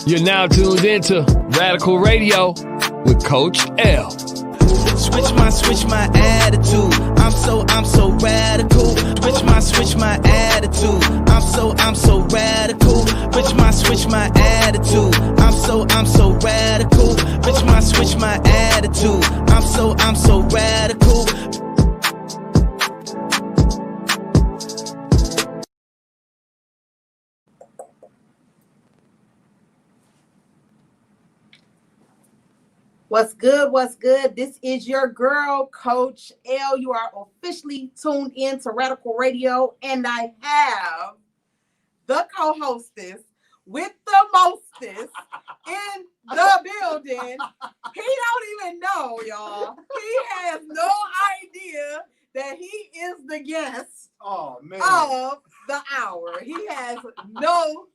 You're now tuned into Radical Radio with Coach L. Switch my attitude. I'm so radical. Switch my attitude. I'm so radical. Switch my attitude. I'm so radical. Switch my attitude. I'm so radical. What's good? What's good? This is your girl, Coach L. You are officially tuned in to Radical Radio, and I have the co-hostess with the mostest in the building. He don't even know, y'all. He has no idea that he is the guest of the hour. He has no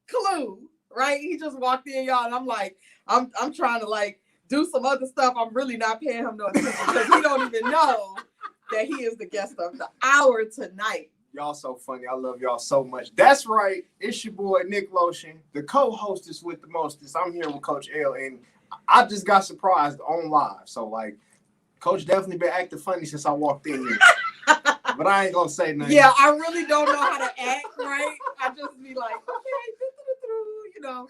clue, right? He just walked in, y'all, and I'm like, I'm trying to do some other stuff. I'm really not paying him no attention because he don't even know that he is the guest of the hour tonight. Y'all so funny. I love y'all so much. That's right. It's your boy, Nick Lotion, the co-hostess with the mostest. I'm here with Coach L, and I just got surprised on live. So, Coach definitely been acting funny since I walked in here. But I ain't going to say nothing. Yeah, I really don't know how to act, right? I just be like, okay, you know.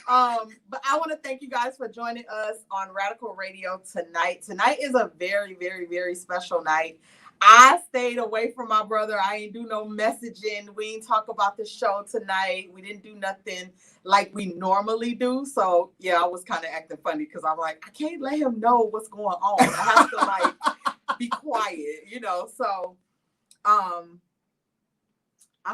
But I want to thank you guys for joining us on Radical Radio tonight. Tonight is a very, very, very special night. I stayed away from my brother. I ain't do no messaging. We ain't talk about the show tonight. We didn't do nothing like we normally do. So yeah, I was kind of acting funny because I'm like, I can't let him know what's going on. I have to be quiet, you know. So I'm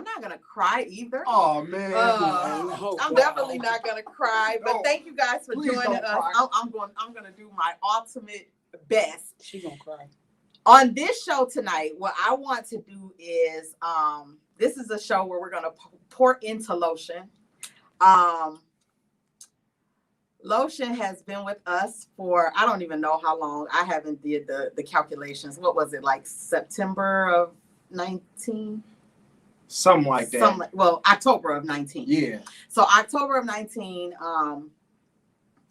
not gonna cry either. Oh man, I'm definitely not gonna cry. But thank you guys for joining us. I'm gonna do my ultimate best. She's gonna cry. On this show tonight, what I want to do is this is a show where we're gonna pour into Lotion. Lotion has been with us for I don't even know how long. I haven't did the calculations. What was it, September of 19? Something like that. October of 19. Yeah. So October of 19,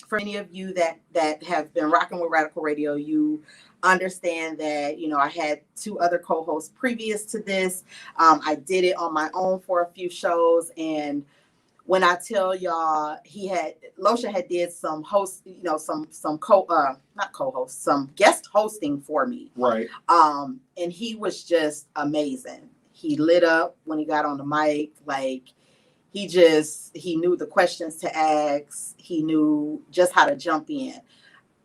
for any of you that have been rocking with Radical Radio, you understand that, I had two other co-hosts previous to this. I did it on my own for a few shows. And when I tell y'all, Lotion had did some host, some guest hosting for me. Right. And he was just amazing. He lit up when he got on the mic. He knew the questions to ask. He knew just how to jump in.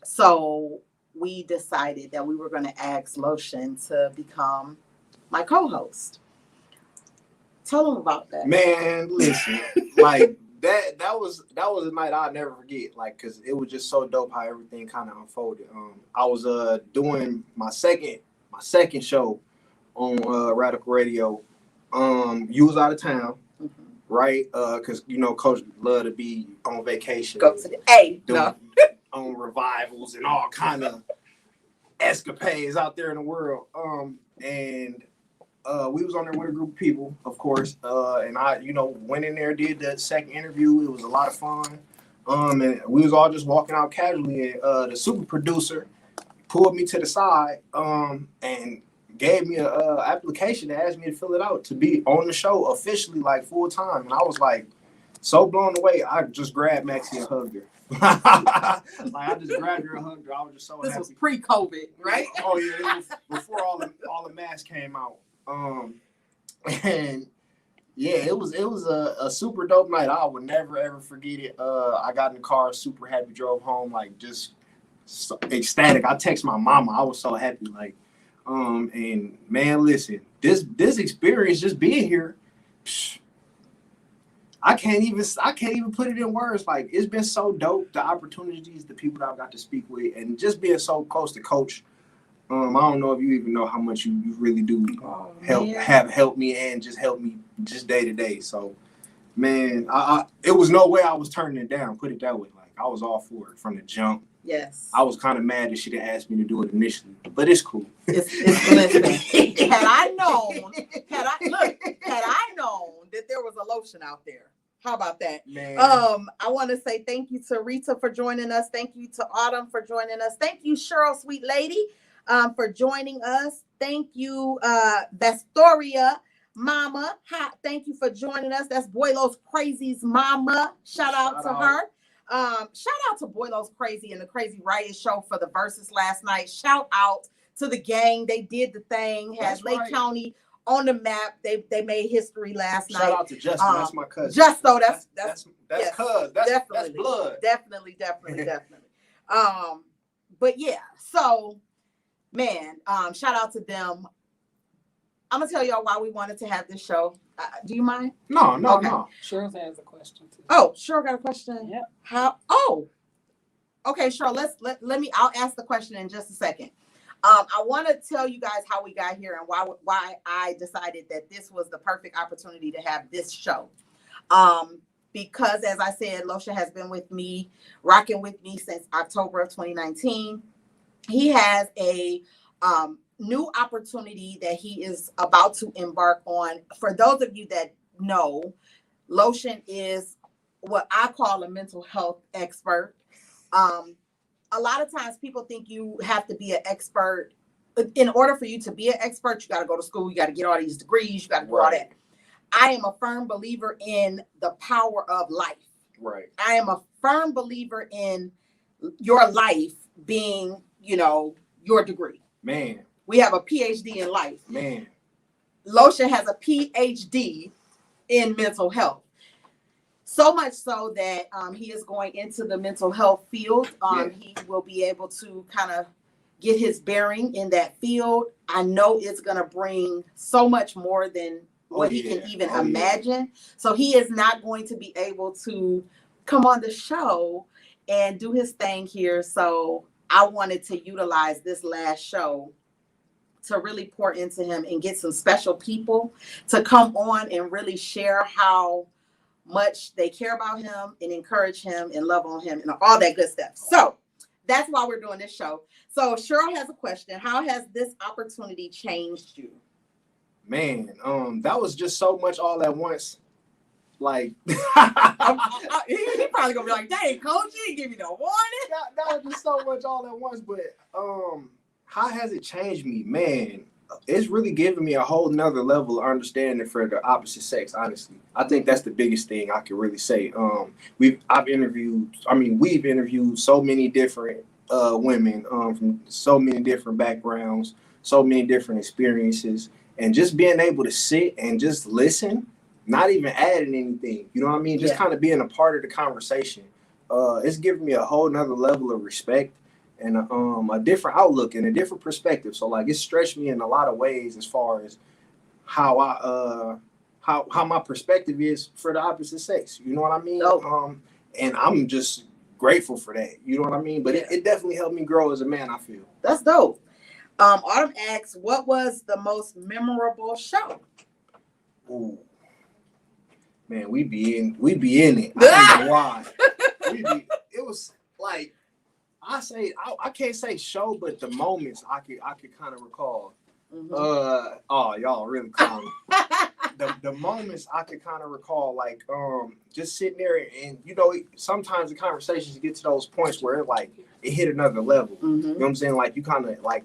So we decided that we were going to ask Lotion to become my co-host. Tell him about that. Man, listen, that was a night I'll never forget. Because it was just so dope how everything kind of unfolded. I was doing my second show on Radical Radio. You was out of town, right? Because Coach loved to be on vacation. Go to the on revivals and all kind of escapades out there in the world. And we was on there with a group of people, of course. And I, went in there, did the second interview. It was a lot of fun. And we was all just walking out casually. And the super producer pulled me to the side and gave me a application that asked me to fill it out to be on the show officially, full time. And I was so blown away. I just grabbed Maxie and hugged her. I just grabbed her and hugged her. I was just so happy. This was pre-COVID, right? Oh yeah, it was before all the masks came out. And yeah, it was a super dope night. I would never ever forget it. I got in the car, super happy, drove home, just so ecstatic. I texted my mama. I was so happy, and man, listen, this experience just being here, I can't even put it in words. It's been so dope, the opportunities, the people that I've got to speak with, and just being so close to Coach. I don't know if you even know how much you really do have helped me and just help me just day to day. So, man, it was no way I was turning it down. Put it that way. I was all for it from the jump. Yes. I was kind of mad that she didn't ask me to do it initially, but it's cool. Listen, had I known that there was a Lotion out there, How about that? Man. I want to say thank you to Rita for joining us. Thank you to Autumn for joining us. Thank you, Cheryl, sweet lady, for joining us. Thank you, Vestoria Mama. Hi, thank you for joining us. That's Boylo's Crazy's mama. Shout out to her. Shout out to Boylo's Crazy and the Crazy Riot Show for the verses last night. Shout out to the gang. They did the thing. Had Lake County on the map. They made history last night. Shout out to Justin. That's my cousin. Justo, that's yes, cuz. That's blood. Definitely. But yeah, so man, shout out to them. I'm gonna tell y'all why we wanted to have this show. Do you mind? No. Okay. No. Cheryl has a question too. Oh, Cheryl got a question. Yep. How? Oh, okay, Cheryl. Let me. I'll ask the question in just a second. I want to tell you guys how we got here and why I decided that this was the perfect opportunity to have this show. Because as I said, Lotion has been with me, rocking with me since October of 2019. He has a new opportunity that he is about to embark on. For those of you that know, Lotion is what I call a mental health expert. A lot of times people think you have to be an expert. In order for you to be an expert, you got to go to school. You got to get all these degrees. You got to do all that. I am a firm believer in the power of life. Right. I am a firm believer in your life being, your degree. Man. We have a PhD in life. Man. Lotion has a PhD in mental health. So much so that he is going into the mental health field. He will be able to kind of get his bearing in that field. I know it's going to bring so much more than what he can even imagine. So he is not going to be able to come on the show and do his thing here. So I wanted to utilize this last show to really pour into him and get some special people to come on and really share how much they care about him and encourage him and love on him and all that good stuff. So that's why we're doing this show. So Cheryl has a question. How has this opportunity changed you? Man, that was just so much all at once. Like he probably gonna be like, dang, coach, you didn't give me no warning. That was just so much all at once. But how has it changed me? Man, it's really given me a whole nother level of understanding for the opposite sex, honestly. I think that's the biggest thing I can really say. We've interviewed so many different women from so many different backgrounds, so many different experiences, and just being able to sit and just listen, not even adding anything, you know what I mean? Just kind of being a part of the conversation. It's given me a whole nother level of respect and a different outlook and a different perspective. So like it stretched me in a lot of ways as far as how I how my perspective is for the opposite sex. You know what I mean? And I'm just grateful for that. You know what I mean? But it definitely helped me grow as a man, I feel. That's dope. Autumn asks, what was the most memorable show? Ooh. Man, we be in it. I don't know why. It was like I can't say show, but the moments I could kind of recall. Mm-hmm. Y'all really calm. The moments I could kind of recall, like just sitting there and sometimes the conversations get to those points where it hit another level. Mm-hmm. You know what I'm saying? Like you kind of like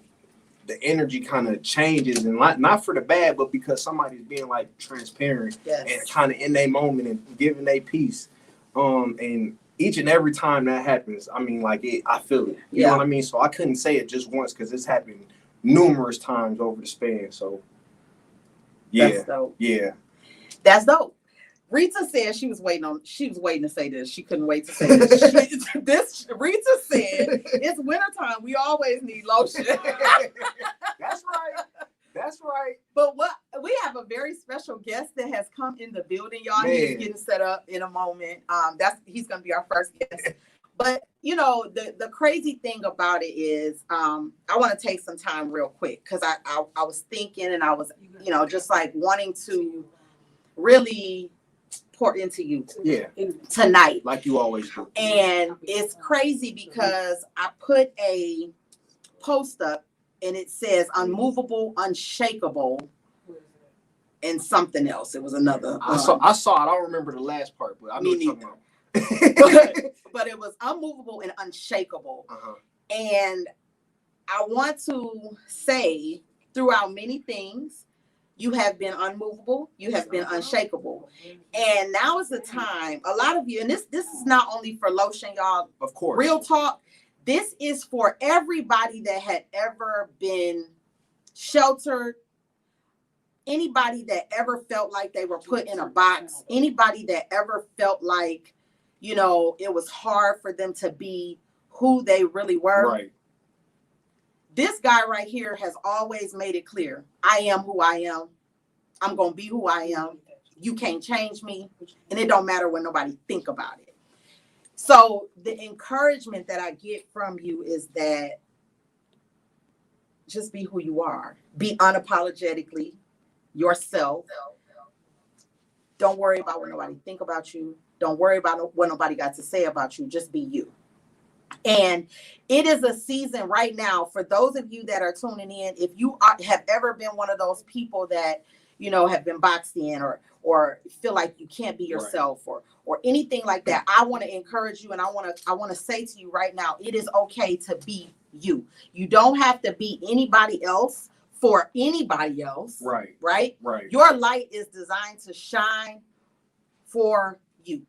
the energy kind of changes, and not for the bad, but because somebody's being like transparent and kind of in their moment and giving their piece. And each and every time that happens, I mean, I feel it. You know what I mean? So I couldn't say it just once because it's happened numerous times over the span. So that's dope. Yeah, that's dope. Rita said she was waiting to say this. She couldn't wait to say this. Rita said, it's wintertime. We always need lotion. That's right. But we have a very special guest that has come in the building, y'all. Man. He's getting set up in a moment. He's gonna be our first guest. But the crazy thing about it is, I want to take some time real quick because I was thinking and I was, just like wanting to really pour into you tonight like you always do. And it's crazy because I put a post up and it says unmovable, unshakable. and something else. It was another. I saw it. I don't remember the last part, but I know what you're talking about. but it was unmovable and unshakable. And I want to say, throughout many things, you have been unmovable, you have been unshakable. And now is the time, a lot of you, and this is not only for Lotion, y'all. Of course. Real talk. This is for everybody that had ever been sheltered, anybody that ever felt like they were put in a box, anybody that ever felt like, you know, it was hard for them to be who they really were. Right. This guy right here has always made it clear. I am who I am. I'm going to be who I am. You can't change me. And it don't matter what nobody think about it. So the encouragement that I get from you is that just be who you are. Be unapologetically yourself. Don't worry about what nobody think about you. Don't worry about what nobody got to say about you. Just be you. And it is a season right now for those of you that are tuning in. If you have ever been one of those people that, you know, have been boxed in or feel like you can't be yourself or anything like that, I want to encourage you, and I want to say to you right now, it is okay to be you. You don't have to be anybody else for anybody else. Right. Right. Right. Your light is designed to shine for you.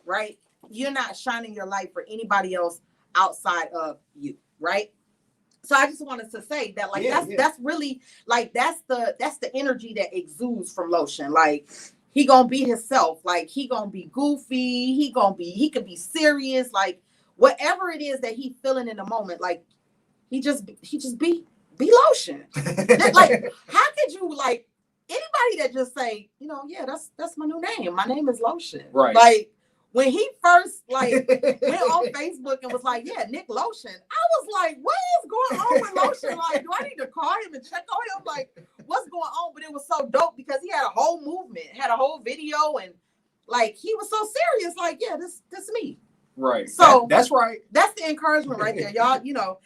Right. You're not shining your light for anybody else outside of you, right? So I just wanted to say that, like, that's really, like, that's the energy that exudes from Lotion. Like, he gonna be himself. Like, he gonna be goofy. He could be serious. Like, whatever it is that he feeling in the moment, like, he just be Lotion. Like, how could you, like, anybody that just say, you know, yeah, that's my new name. My name is Lotion. Right. Like, when he first, like, went on Facebook and was like, yeah, Nick Lotion, I was like, what is going on with Lotion? Like, do I need to call him and check on him? Like, what's going on? But it was so dope because he had a whole movement, had a whole video, and, like, he was so serious. Like, yeah, this me. Right. So that's right. That's the encouragement right there. Y'all, you know,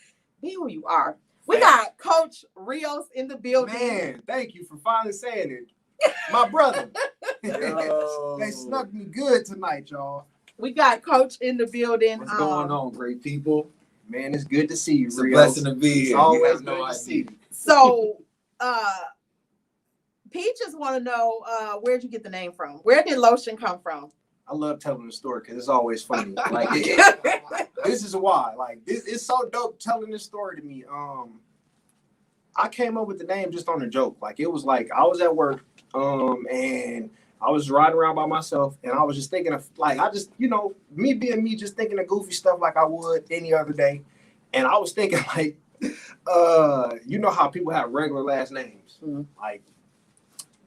be who you are. We got Coach Rios in the building. Man, thank you for finally saying it. My brother. They snuck me good tonight, y'all. We got Coach in the building. What's going on, great people? Man, it's good to see you, It's a blessing to be here. It's always good to see you. So, Peaches want to know, where'd you get the name from? Where did Lotion come from? I love telling the story because it's always funny. Like, this is why. Like, it's so dope telling this story to me. I came up with the name just on a joke. Like, it was like I was at work, and I was riding around by myself, and I was just thinking of, like, I just, you know, me being me, just thinking of goofy stuff like I would any other day. And I was thinking, like, you know how people have regular last names, like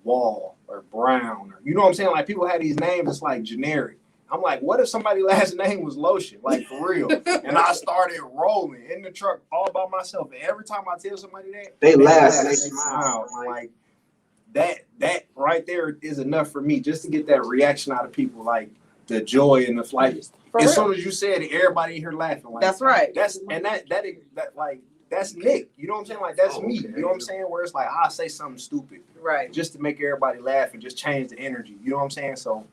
Wall or Brown, or, you know what I'm saying? Like, people have these names, it's like generic. I'm like, what if somebody's last name was Lotion? Like, for real. And I started rolling in the truck all by myself. And every time I tell somebody that, they laugh and they smile. And, like, that right there is enough for me just to get that reaction out of people, like the joy and the flight. As soon as you said it, everybody in here laughing. Like, that's right. That's like, that's Nick. You know what I'm saying? Like, that's me. You know what I'm saying? Where it's like, I'll say something stupid. Right. Just to make everybody laugh and just change the energy. You know what I'm saying? So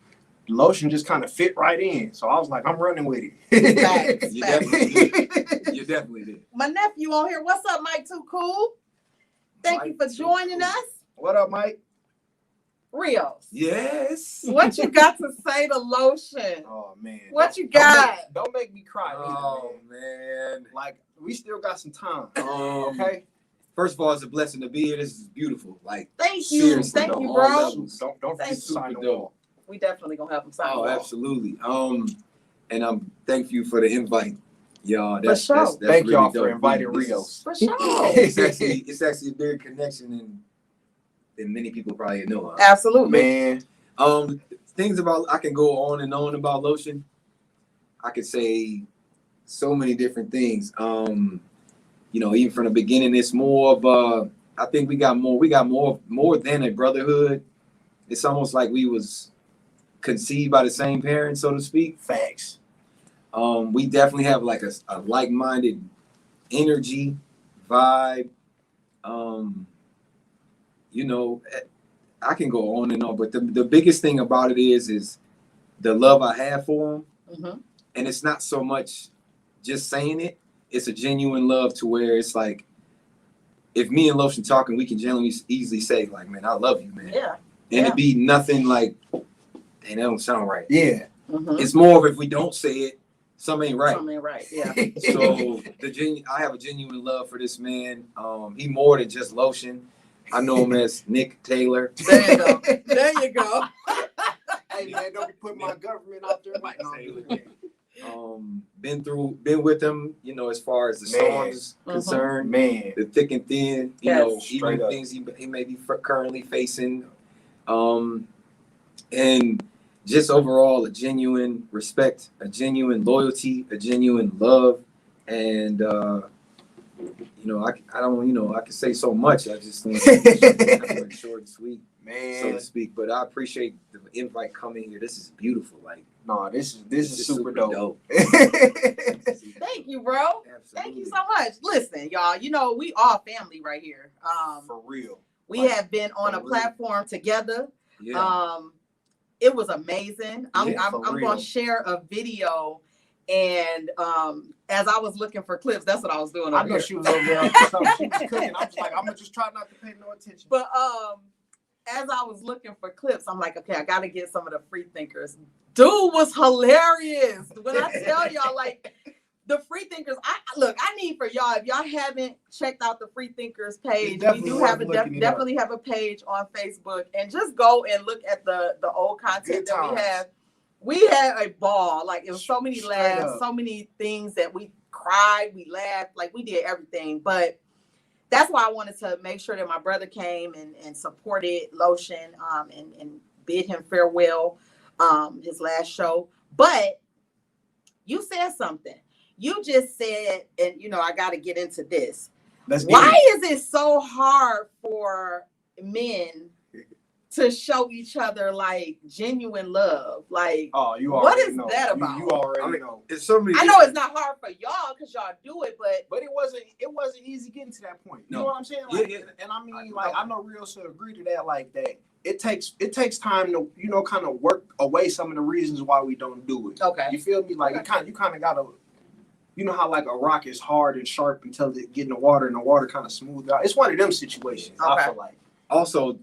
Lotion just kind of fit right in. So I was like, I'm running with it. Facts. You definitely did. You definitely did. My nephew on here. What's up, Mike Too Cool? Thank you for joining us. What up, Mike? Rios. Yes. What you got to say to Lotion? Oh, man. What you got? Don't make me cry. Oh, man. Like, we still got some time. Okay. First of all, it's a blessing to be here. This is beautiful. Like, thank you. seriously, Thank on you, all bro. levels. Don't forget to sign the wall. We definitely gonna have them sign. Oh, absolutely. And thank you for the invite, y'all. For sure. That's thank really y'all dope. for inviting Rios. For sure. It's actually a bigger connection than many people probably know of. Absolutely, man. Things about, I can go on and on about Lotion. I could say so many different things. You know, even from the beginning, it's more of I think we got more than a brotherhood. It's almost like we was conceived by the same parents, so to speak. Facts. We definitely have like a like-minded energy, vibe. You know, I can go on and on, but the biggest thing about it is the love I have for him. Mm-hmm. And it's not so much just saying it. It's a genuine love to where it's like, if me and Lotion talking, we can generally easily say like, man, I love you, man. Yeah. And it'd be nothing like, dang, that don't sound right. Yeah. Mm-hmm. It's more of if we don't say it, something ain't right. Something ain't right. Yeah. So I have a genuine love for this man. He more than just Lotion. I know him as Nick Taylor. There you go. There you go. Hey man, don't be putting my government out there like Been with him, you know, as far as the songs is concerned, man, the thick and thin, you Yes. know, even the things he may be currently facing, and just overall a genuine respect, a genuine loyalty, a genuine love, and you know, I don't, you know, I can say so much. I just want to short and sweet, man, so to speak. But I appreciate the invite coming here. This is beautiful. Like, no, this is super dope. Thank you, bro. Absolutely. Thank you so much. Listen, y'all, you know, we all family right here. For real. We have been on a platform together. Yeah. It was amazing. I'm real. going to share a video. And as I was looking for clips, that's what I was doing. I know she was over there. She was cooking. I was like, I'm gonna just try not to pay no attention. But as I was looking for clips, I'm like, okay, I got to get some of the free thinkers. Dude was hilarious. When I tell y'all, like, the free thinkers, I need for y'all, if y'all haven't checked out the free thinkers page, we do have definitely have a page on Facebook, and just go and look at the old content that we have. We had a ball. Like, it was so many laughs, so many things that we cried, we laughed, like we did everything. But that's why I wanted to make sure that my brother came and supported Lotion and bid him farewell, his last show. But you said something. You just said, and you know, I got to get into this. Why is it so hard for men to show each other like genuine love? Like, what is that about? You already know. It's so many. I know it's not hard for y'all because y'all do it, but it wasn't easy getting to that point. You know what I'm saying? Like, yeah. And I mean, like, I know Real should agree to that. Like, that it takes time to, you know, kind of work away some of the reasons why we don't do it. Okay, you feel me? Like, you kind of gotta. You know how like a rock is hard and sharp until it get in the water and the water kind of smooth out. It's one of them situations. Okay. I feel like. Also,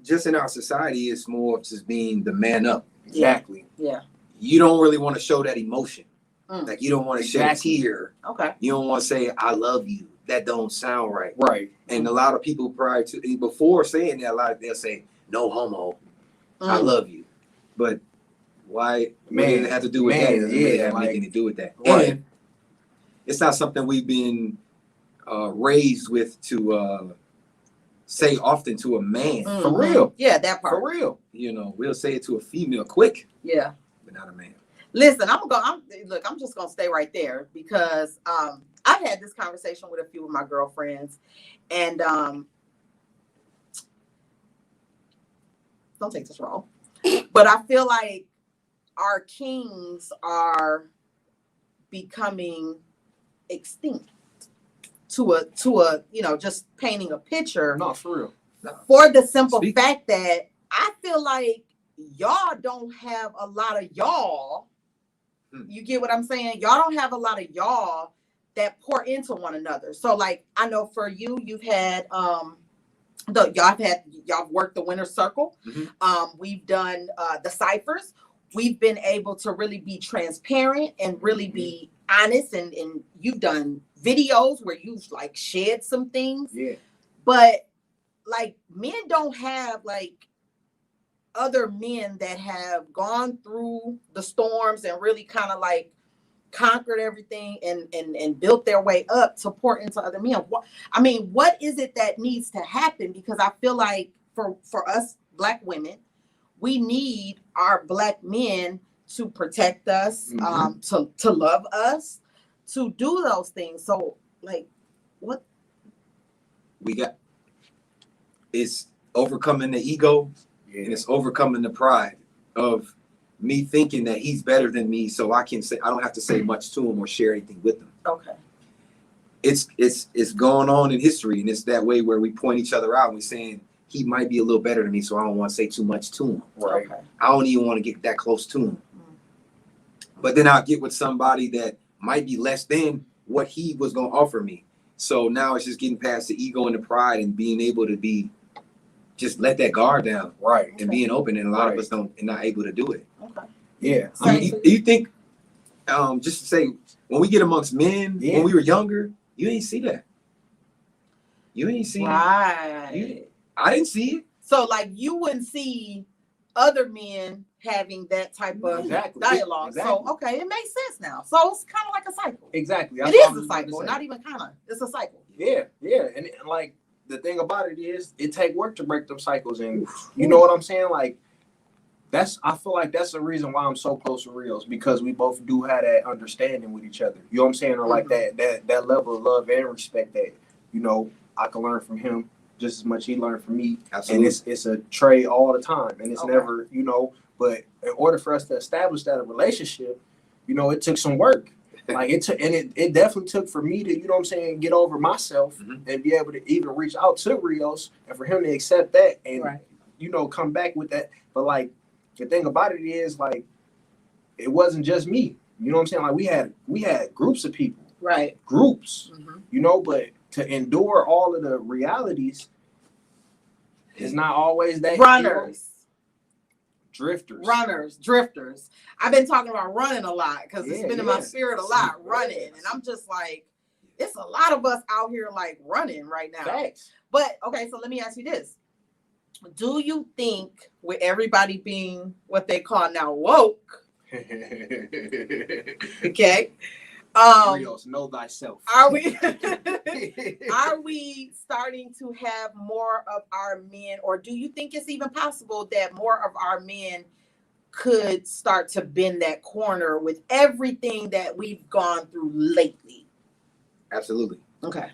just in our society, it's more of just being the man up. Exactly. Yeah. You don't really want to show that emotion. Like, you don't want to shed a tear. Okay. You don't want to say I love you. That don't sound right. Right. And a lot of people before saying that, they'll say no homo. I love you. But why? Man, it does it have to do with that? It doesn't really have anything to do with that. Right. And it's not something we've been raised with to say often to a man. For real. Yeah, that part. For real. You know, we'll say it to a female quick. Yeah. But not a man. Listen, I'm just gonna stay right there because I've had this conversation with a few of my girlfriends, and don't take this wrong, but I feel like our kings are becoming extinct to a you know, just painting a picture. No, for real. For the simple fact that I feel like y'all don't have a lot of y'all. You get what I'm saying? Y'all don't have a lot of y'all that pour into one another. So like, I know for you've had y'all worked the Winner Circle. We've done the ciphers. We've been able to really be transparent and really be honest, and you've done videos where you've like shared some things. Yeah. But like, men don't have like other men that have gone through the storms and really kind of like conquered everything and built their way up to pour into other men. What is it that needs to happen? Because I feel like for us Black women, we need our Black men to protect us, to love us, to do those things. So like, what we got is overcoming the ego. Yeah. And it's overcoming the pride of me thinking that he's better than me, so I don't have to say much to him or share anything with him. Okay. It's going on in history, and it's that way where we point each other out and we're saying he might be a little better than me, so I don't want to say too much to him. Right. Okay. I don't even want to get that close to him. But then I'll get with somebody that might be less than what he was going to offer me. So now it's just getting past the ego and the pride and being able to be, just let that guard down. Right. And being open. And a lot of us don't, and not able to do it. Okay. Yeah. I mean, you think, just to say, when we get amongst men, when we were younger, you ain't see that. You ain't see Right. I didn't see it. So like you wouldn't see other men having that type of dialogue. Exactly. So okay, it makes sense now. So it's kind of like a cycle. Exactly. It is a cycle, not even kind of. It's a cycle. Yeah. And like the thing about it is, it take work to break them cycles, and you know what I'm saying? Like I feel like that's the reason why I'm so close to Rios, because we both do have that understanding with each other. You know what I'm saying? Or like that level of love and respect that, you know, I can learn from him just as much he learned from me. Absolutely. And it's a trade all the time, and it's never, you know. But in order for us to establish that relationship, you know, it took some work. Like it definitely took for me to, you know what I'm saying, get over myself and be able to even reach out to Rios, and for him to accept that and you know, come back with that. But like the thing about it is, like, it wasn't just me. You know what I'm saying? Like we had groups of people. Right. Groups. You know, but to endure all of the realities is not always that. Runners. Drifters. I've been talking about running a lot because it's been in my spirit a lot, running. And I'm just like, it's a lot of us out here like running right now. Facts. But okay, so let me ask you this. Do you think, with everybody being what they call now woke, okay, Rios, know thyself. are we starting to have more of our men, or do you think it's even possible that more of our men could start to bend that corner with everything that we've gone through lately? Absolutely. Okay.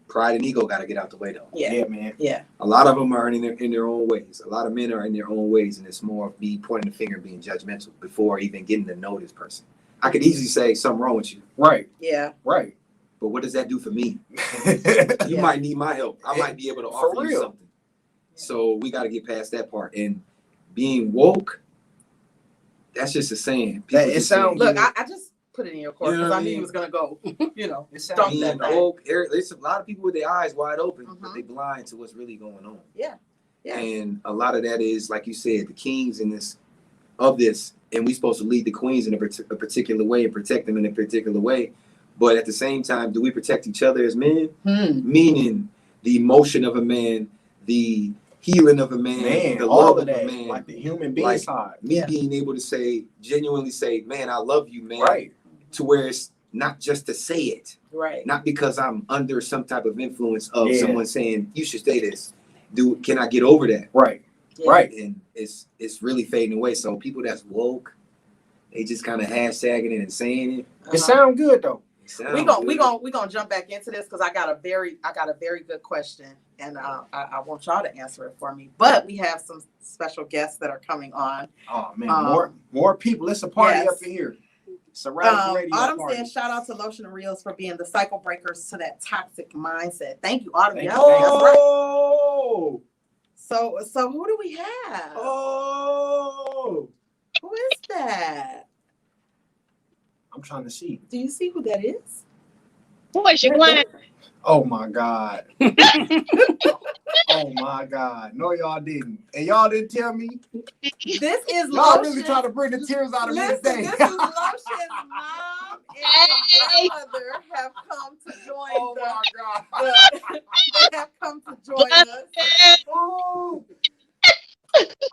Pride and ego got to get out the way, though. Yeah, man. Yeah. A lot of them are in their own ways. A lot of men are in their own ways, and it's more of me pointing the finger and being judgmental before even getting to know this person. I could easily say something wrong with you. Right. Yeah. Right. But what does that do for me? You might need my help. I might be able to offer you something. So we got to get past that part. And being woke, that's just a saying. It sounds. Look, I just put it in your court because You know I knew he was gonna go. You know, it sounds being that woke. There's a lot of people with their eyes wide open, but they blind to what's really going on. Yeah. And a lot of that is, like you said, the kings in this, and we're supposed to lead the queens in a particular way and protect them in a particular way. But at the same time, do we protect each other as men? Meaning the emotion of a man, the healing of a man, the all love of of that, a man, like the human being side. Me being able to genuinely say, man, I love you, man. Right. To where it's not just to say it. Right. Not because I'm under some type of influence of someone saying, you should say this. Can I get over that? Right. Yeah. Right. And it's really fading away. So people that's woke, they just kind of hashtagging it and saying it. It sounds good though. We gonna jump back into this because I got a very good question, and I want y'all to answer it for me. But we have some special guests that are coming on. Oh man, more people. It's a party up in here. It's a radical radio Autumn party. says, shout out to Lotion and Rios for being the cycle breakers to that toxic mindset. Thank you, Autumn. Thank Yeah, you. Oh. So who do we have? Oh. Who is that? I'm trying to see. Do you see who that is? Who is your client? Oh my God. Oh my God. No, y'all didn't. And y'all didn't tell me. This is Y'all Lotion. really trying to bring the tears out of me Listen, today. this is Lotion's mom and grandmother have come to join Oh my God. they have come to join us. Oh.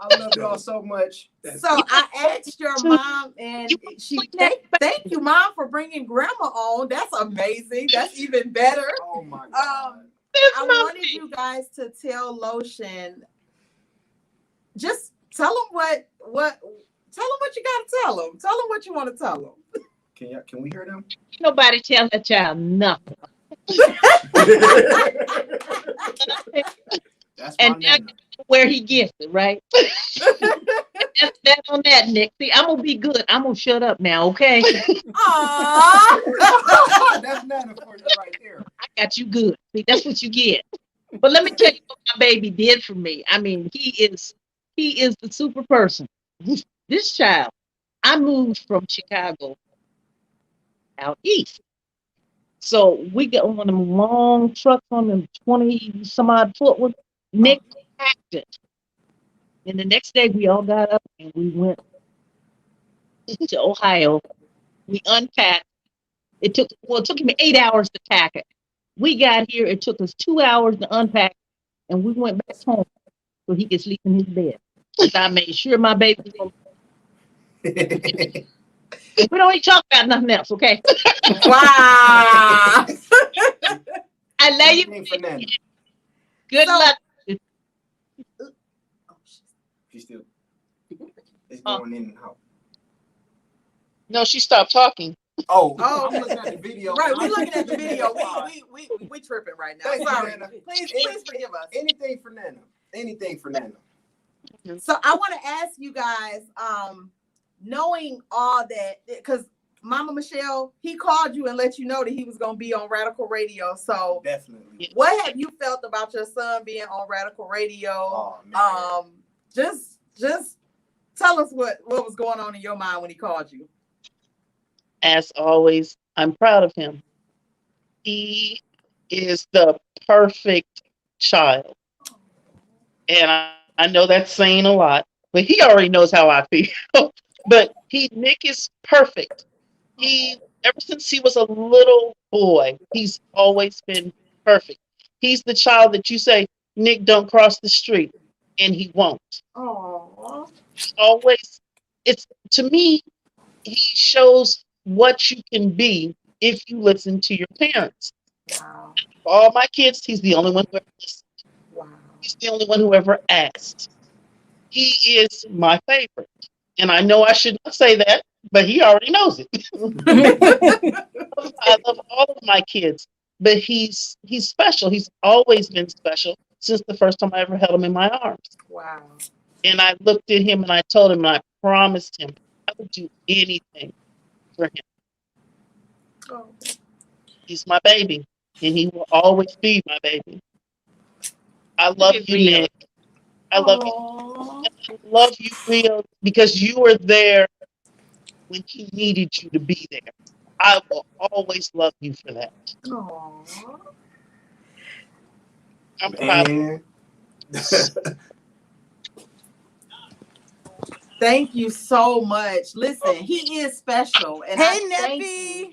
I love y'all so much. So I asked your mom, and she thank you, Mom, for bringing Grandma on. That's amazing. That's even better. Oh my God. I wanted you guys to tell Lotion. Just tell him what you got to tell him. Tell him what you want to tell him. Can we hear them? Nobody tell that child nothing. That's and my that's where he gets it, right? That's on that, Nick. See, I'm gonna be good. I'm gonna shut up now, okay? Aww. That's Nana for you right there. I got you good. See, that's what you get. But let me tell you what my baby did for me. I mean, he is the super person. This child, I moved from Chicago out east. So we got one of them long trucks on them 20 some odd foot with Nick packed it. And the next day we all got up and we went to Ohio. We unpacked. It took me 8 hours to pack it. We got here, it took us 2 hours to unpack, and we went back home so he could sleep in his bed. So I made sure my baby was gonna, we don't even talk about nothing else, okay? Wow. I love you. Anything for Nana. Good So- luck. She's still. It's going in and out. No, she stopped talking. Oh, Oh, I'm looking at the video. Right, we're looking at the video. We tripping right now. Thank you, Sorry. Nana. Please forgive us. Anything for Nana. Anything for Nana. So I want to ask you guys, knowing all that, because Mama Michelle, he called you and let you know that he was going to be on Radical Radio. So Definitely. what have you felt about your son being on Radical Radio? Oh, man. Just tell us what was going on in your mind when he called you. As always, I'm proud of him. He is the perfect child. And I know that's saying a lot, but he already knows how I feel. But Nick is perfect. Ever since he was a little boy, he's always been perfect. He's the child that you say, Nick, don't cross the street, and he won't. Oh, Always, to me, he shows what you can be if you listen to your parents. wow. For all my kids, he's the only one who ever listened. Wow. He's the only one who ever asked. He is my favorite. And I know I should not say that, but he already knows it. I love all of my kids, but he's special. He's always been special since the first time I ever held him in my arms. Wow. And I looked at him and I told him and I promised him I would do anything for him. Oh. He's my baby, and he will always be my baby. I love you, Nick. I love you. I love you, Rio, because you were there when he needed you to be there. I will always love you for that. Aww. I'm proud of you. And Thank you so much. Listen, he is special. And Hey, I thank Neppy. you.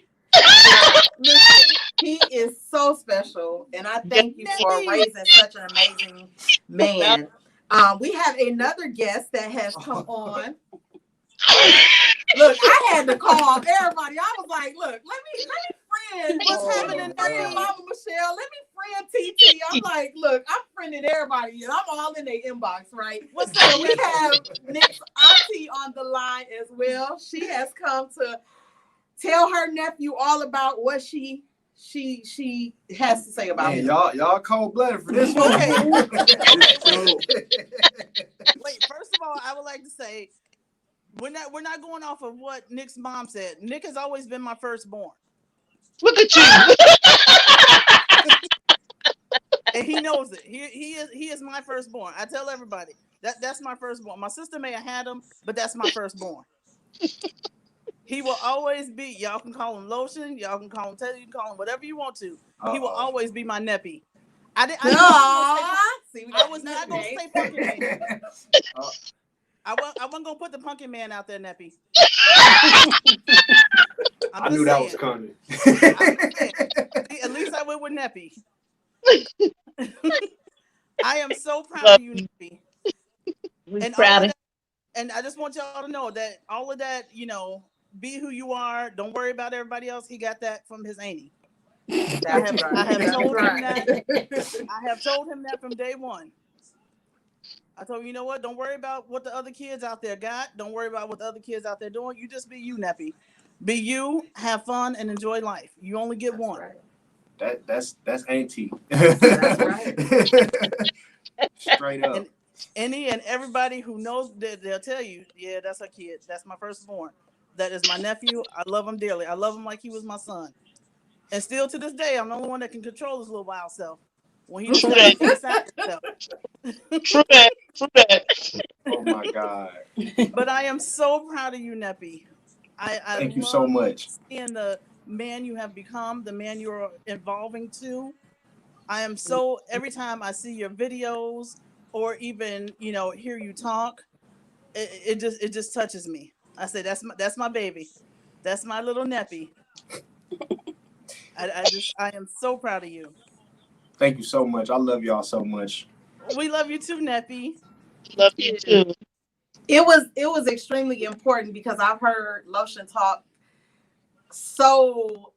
Listen, he is so special. And I thank you for raising such an amazing man. We have another guest that has come on. Look, I had to call everybody. I was like, look, let me friend. What's happening, Friend Neppy? Mama Michelle. Let me friend TT. I'm like, look, I'm friending everybody, and I'm all in their inbox, right? What's So up, we Neppy? have Nick's auntie on the line as well. She has come to tell her nephew all about what she has to say about man, him. y'all cold blooded for this one. Wait, first of all, I would like to say we're not going off of what Nick's mom said. Nick has always been my firstborn. Look at you. And he knows it. He is my firstborn. I tell everybody that's my firstborn. My sister may have had him, but that's my firstborn. He will always be. Y'all can call him Lotion. Y'all can call him Teddy. You can call him whatever you want to. He will always be my neppy. I was not going to say pumpkin man. I wasn't going to put the pumpkin man out there, neppy. I knew that was coming. At least I went with neppy. I am so proud of you, neppy. And I just want y'all to know that all of that, be who you are. Don't worry about everybody else. He got that from his auntie. I have told him that from day one. I told him, you know what? Don't worry about what the other kids out there got. Don't worry about what the other kids out there doing. You just be you, neppy. Be you, have fun, and enjoy life. You only get one. Right. That's auntie. That's right. Straight up. And any and everybody who knows that, they'll tell you, yeah, that's her kid. That's my firstborn. That is my nephew. I love him dearly. I love him like he was my son. And still to this day, I'm the only one that can control his little wild self. when he decided to sign himself. True that. Oh my God. But I am so proud of you, Neppy. I Thank you love so much. seeing the man you have become, the man you're evolving to. I am so, every time I see your videos or even, hear you talk, it just touches me. I say that's my baby. That's my little Neppy. I am so proud of you. Thank you so much. I love y'all so much. We love you too, Neppy. Love you too. It was extremely important because I've heard Lotion talk so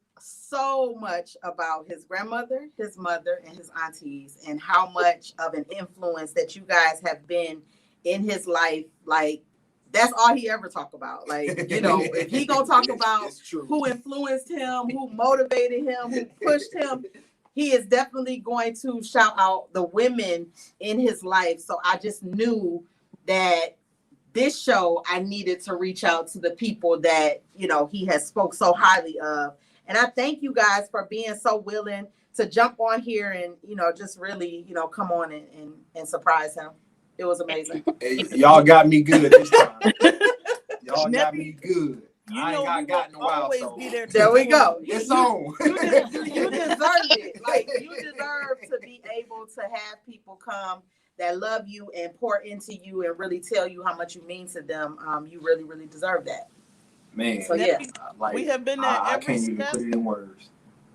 much about his grandmother, his mother, and his aunties, and how much of an influence that you guys have been in his life. Like, that's all he ever talk about. Like, if he gonna talk about who influenced him, who motivated him, who pushed him, he is definitely going to shout out the women in his life. So I just knew that this show, I needed to reach out to the people that, he has spoke so highly of. And I thank you guys for being so willing to jump on here and, just really, come on and surprise him. It was amazing. Hey, y'all got me good this time. Y'all got me good. I ain't got in a while, so there we go. It's on. You deserve it. Like, you deserve to be able to have people come that love you and pour into you and really tell you how much you mean to them. You really, really deserve that. Man, so yeah, we have been there I every can't step. even put it in words.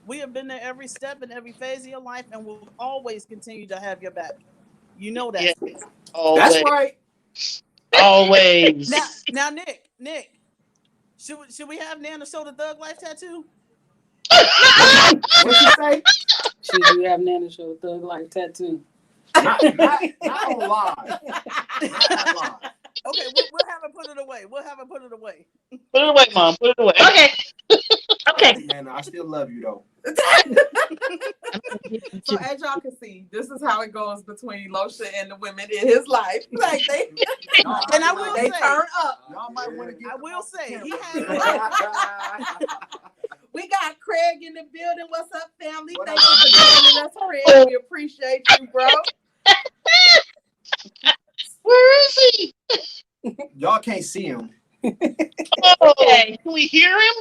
We have been there every step and every phase of your life, and we'll always continue to have your back. You know that. Yeah. Always. That's right. Always. Now, Nick, should we have Nana show the Thug Life tattoo? What you say? Should you have Nana show the Thug Life tattoo? Not on live. Not on live. Okay, we'll have her put it away. Put it away, Mom. Put it away. Okay. Man, I still love you though. So as y'all can see, this is how it goes between Lotion and the women in his life. Like they turn up. Y'all might want to get. I will say he has. We got Craig in the building. What's up, family? Thank you for joining us, Craig. We appreciate you, bro. Where is he? Y'all can't see him. Okay. Can we hear him?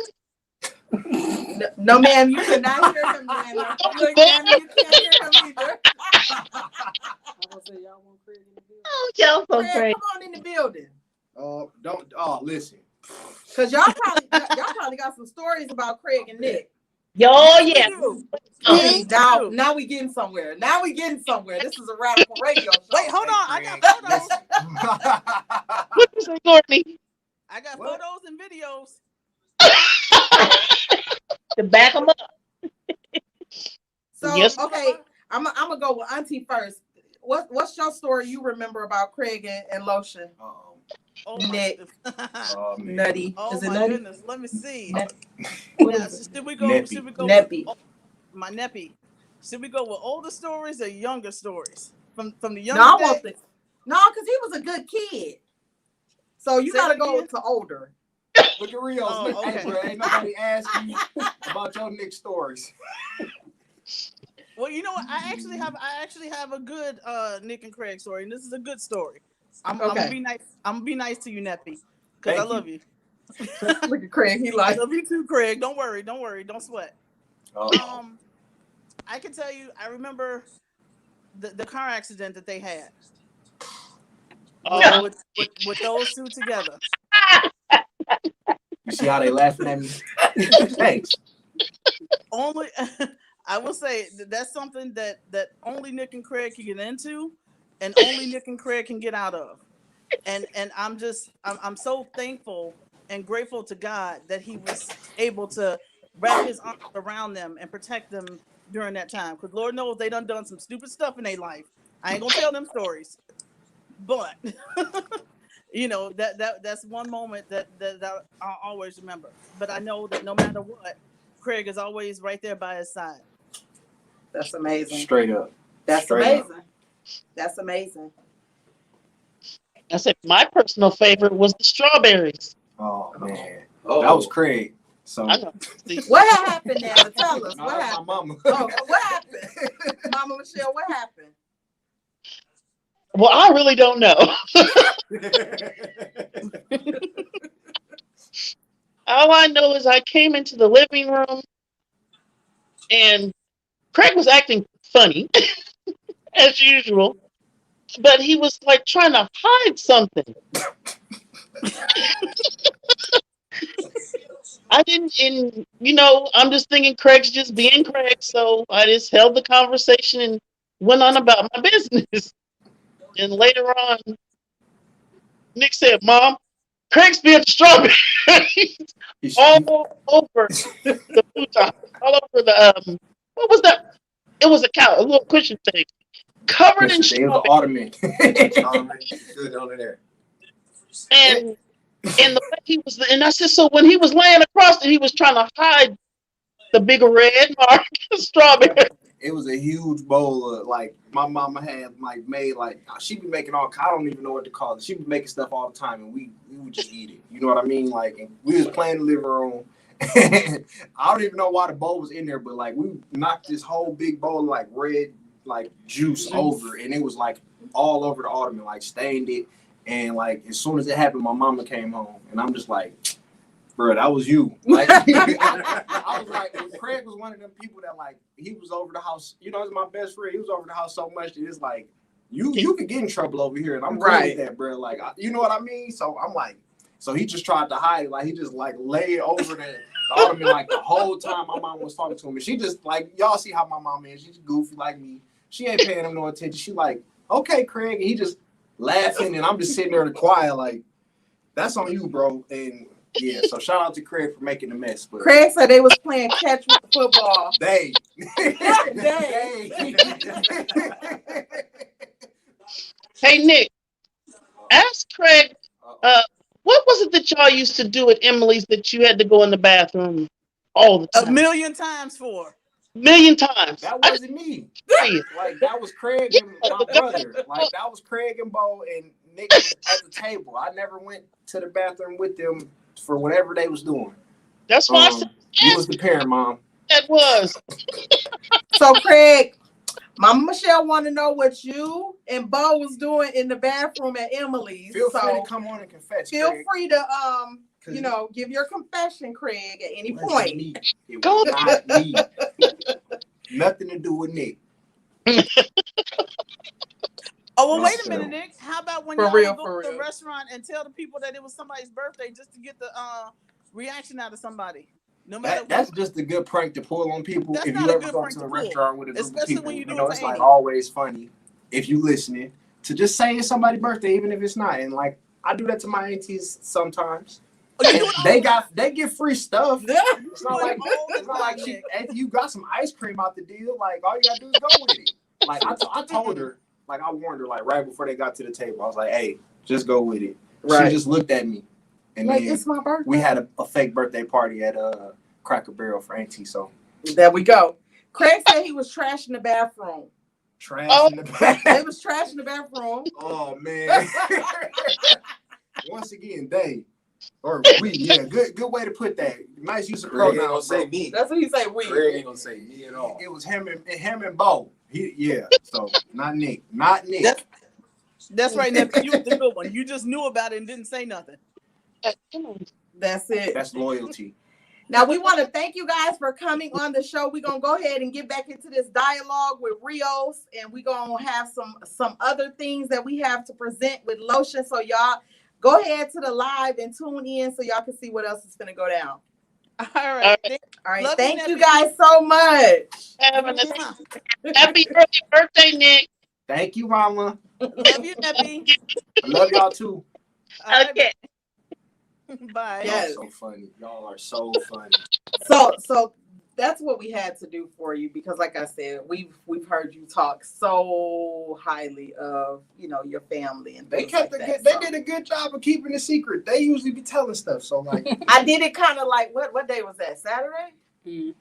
No, ma'am, you cannot hear him, Nana. Look, Nana, you can't hear him either. Oh, y'all so Craig, great. come on in the building. Listen. Cause y'all probably got some stories about Craig and Nick. Oh, yeah. See, now we getting somewhere. This is a radical radio show. Wait, hold on. I got photos. What is it, Courtney? I got photos and videos. To back them up. So, Yes. okay, I'm gonna go with Auntie first. What's your story you remember about Craig and Lotion? Oh, Nick. Man. Nutty. Oh, Is it my Nutty? goodness. Let me see. What is it? Should we go Neppy. with my Neppy? Should we go with older stories or younger stories? From the younger No, days? because he was a good kid. So you gotta go to older. Look at Rios. Oh, Look, okay. hey, bro, ain't nobody asking you about your Nick stories. Well, you know what? I actually have a good Nick and Craig story, and this is a good story. I'm gonna be nice. I'm gonna be nice to you, Neppy, because I love you. Look at Craig. He I like. love you too, Craig. Don't worry. Don't sweat. I can tell you. I remember the car accident that they had. With those two together. You see how they laughing at me? Thanks. Only I will say that's something that only Nick and Craig can get into, and only Nick and Craig can get out of. And I'm so thankful and grateful to God that he was able to wrap his arms around them and protect them during that time. Because Lord knows they done some stupid stuff in their life. I ain't gonna tell them stories, but that's one moment that I'll always remember. But I know that no matter what, Craig is always right there by his side. That's amazing. Straight up. That's Straight amazing. up. That's amazing. I said my personal favorite was the strawberries. Oh man, Oh. that was Craig. So I know. What happened now? Tell us. What my happened? mama. Oh, what happened? Mama Michelle, what happened? Well, I really don't know. All I know is I came into the living room and Craig was acting funny as usual, but he was like trying to hide something. I didn't, and I'm just thinking Craig's just being Craig, so I just held the conversation and went on about my business. And later on, Nick said, "Mom, Craig's being strawberries all over the futon, all over the what was that? It was a little cushion thing, covered in It was an strawberries." ottoman. Good on there. And the way he was, and I said, so when he was laying across it, he was trying to hide the big red mark strawberry. It was a huge bowl of like my mama had like made like she be making all I don't even know what to call it. She be making stuff all the time and we would just eat it. You know what I mean? Like and we was playing in the living room. And I don't even know why the bowl was in there, but like we knocked this whole big bowl of like red like juice over and it was like all over the ottoman, like stained it. And like as soon as it happened, my mama came home and I'm just like, bro, that was you. Like I was like, Craig was one of them people that like he was over the house. He's my best friend. He was over the house so much that it's like you could get in trouble over here, and I'm right with that, bro. Like you know what I mean? So I'm like, so he just tried to hide it. Like he just like laid over the ottoman like the whole time my mom was talking to him. And she just like y'all see how my mom is. She's goofy like me. She ain't paying him no attention. She like, okay, Craig, and he just laughing, and I'm just sitting there in the quiet like, that's on you, bro. And yeah, so shout out to Craig for making the mess. But Craig said they was playing catch with the football. They. Hey Nick, ask Craig, what was it that y'all used to do at Emily's that you had to go in the bathroom all the time? 1,000,000 times for. 1,000,000 times. That wasn't me. Like that was Craig and my brother. Like that was Craig and Bo and Nick was at the table. I never went to the bathroom with them for whatever they was doing. That's why I said you was the parent, Mom. That was. So Craig, Mama Michelle want to know what you and Bo was doing in the bathroom at Emily's. Feel free to come on and confess. Feel Craig. free to give your confession, Craig, at any point. It was not me. Nothing to do with Nick. Oh, well, wait a minute, Nick. How about when y'all go to the real. restaurant and tell the people that it was somebody's birthday just to get the reaction out of somebody? No matter that's just a good prank to pull on people. That's if not you a ever good go prank to to a pull. restaurant with a group Especially of people, when you do it it's to like Amy. always funny if you listening to just say it's somebody's birthday, even if it's not. And like I do that to my aunties sometimes. They get free stuff. It's not like she. Auntie, you got some ice cream out the deal. Like all you gotta do is go with it. Like I told her, like I warned her, like right before they got to the table, I was like, hey, just go with it. Right. She just looked at me, and like then it's my birthday. We had a fake birthday party at Cracker Barrel for Auntie. So there we go. Craig said he was trashing the bathroom. In the bathroom. They was trashing the bathroom. Oh man. Once again, they. Or we, yeah, good way to put that. Nice use of pronouns. Ain't gonna say me. That's what he say. We. Craig ain't gonna say me at all. It was him and Bo. So not Nick. That's right, nephew. You was the good one. You just knew about it and didn't say nothing. That's it. That's loyalty. Now we want to thank you guys for coming on the show. We're gonna go ahead and get back into this dialogue with Rios, and we're gonna have some other things that we have to present with Lotion. So y'all go ahead to the live and tune in so y'all can see what else is gonna go down. All right. All right. Thank you guys so much. Happy early birthday, Nick. Thank you, Mama. Love you, Neppy. I love y'all too. Okay. Bye. Yes. Y'all so funny. Y'all are so funny. So that's what we had to do for you because, like I said, we've heard you talk so highly of your family and they kept they did a good job of keeping it secret. They usually be telling stuff. So like I did it kind of like what day was that? Saturday.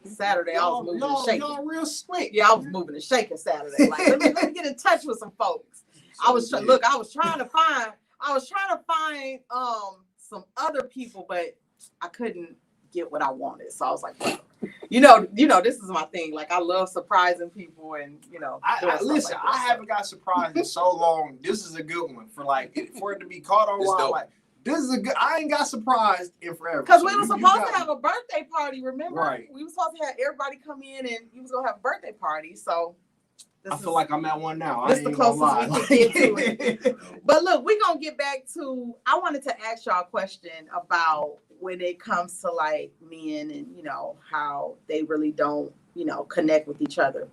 Saturday, I was moving and shaking. Y'all real slick. Yeah, I was moving and shaking Saturday. Like let me get in touch with some folks. I was trying to find some other people, but I couldn't get what I wanted. So I was like, well, you know, this is my thing. Like, I love surprising people, and Listen, I haven't got surprised in so long. This is a good one for for it to be caught on live. Like, this is a good. I ain't got surprised in forever. Because we were supposed to have a birthday party. Remember? Right. We were supposed to have everybody come in, and you was gonna have a birthday party. So I feel like I'm at one now. This is the closest we can get to it. But look, we're gonna get back to. I wanted to ask y'all a question about when it comes to like men and how they really don't connect with each other.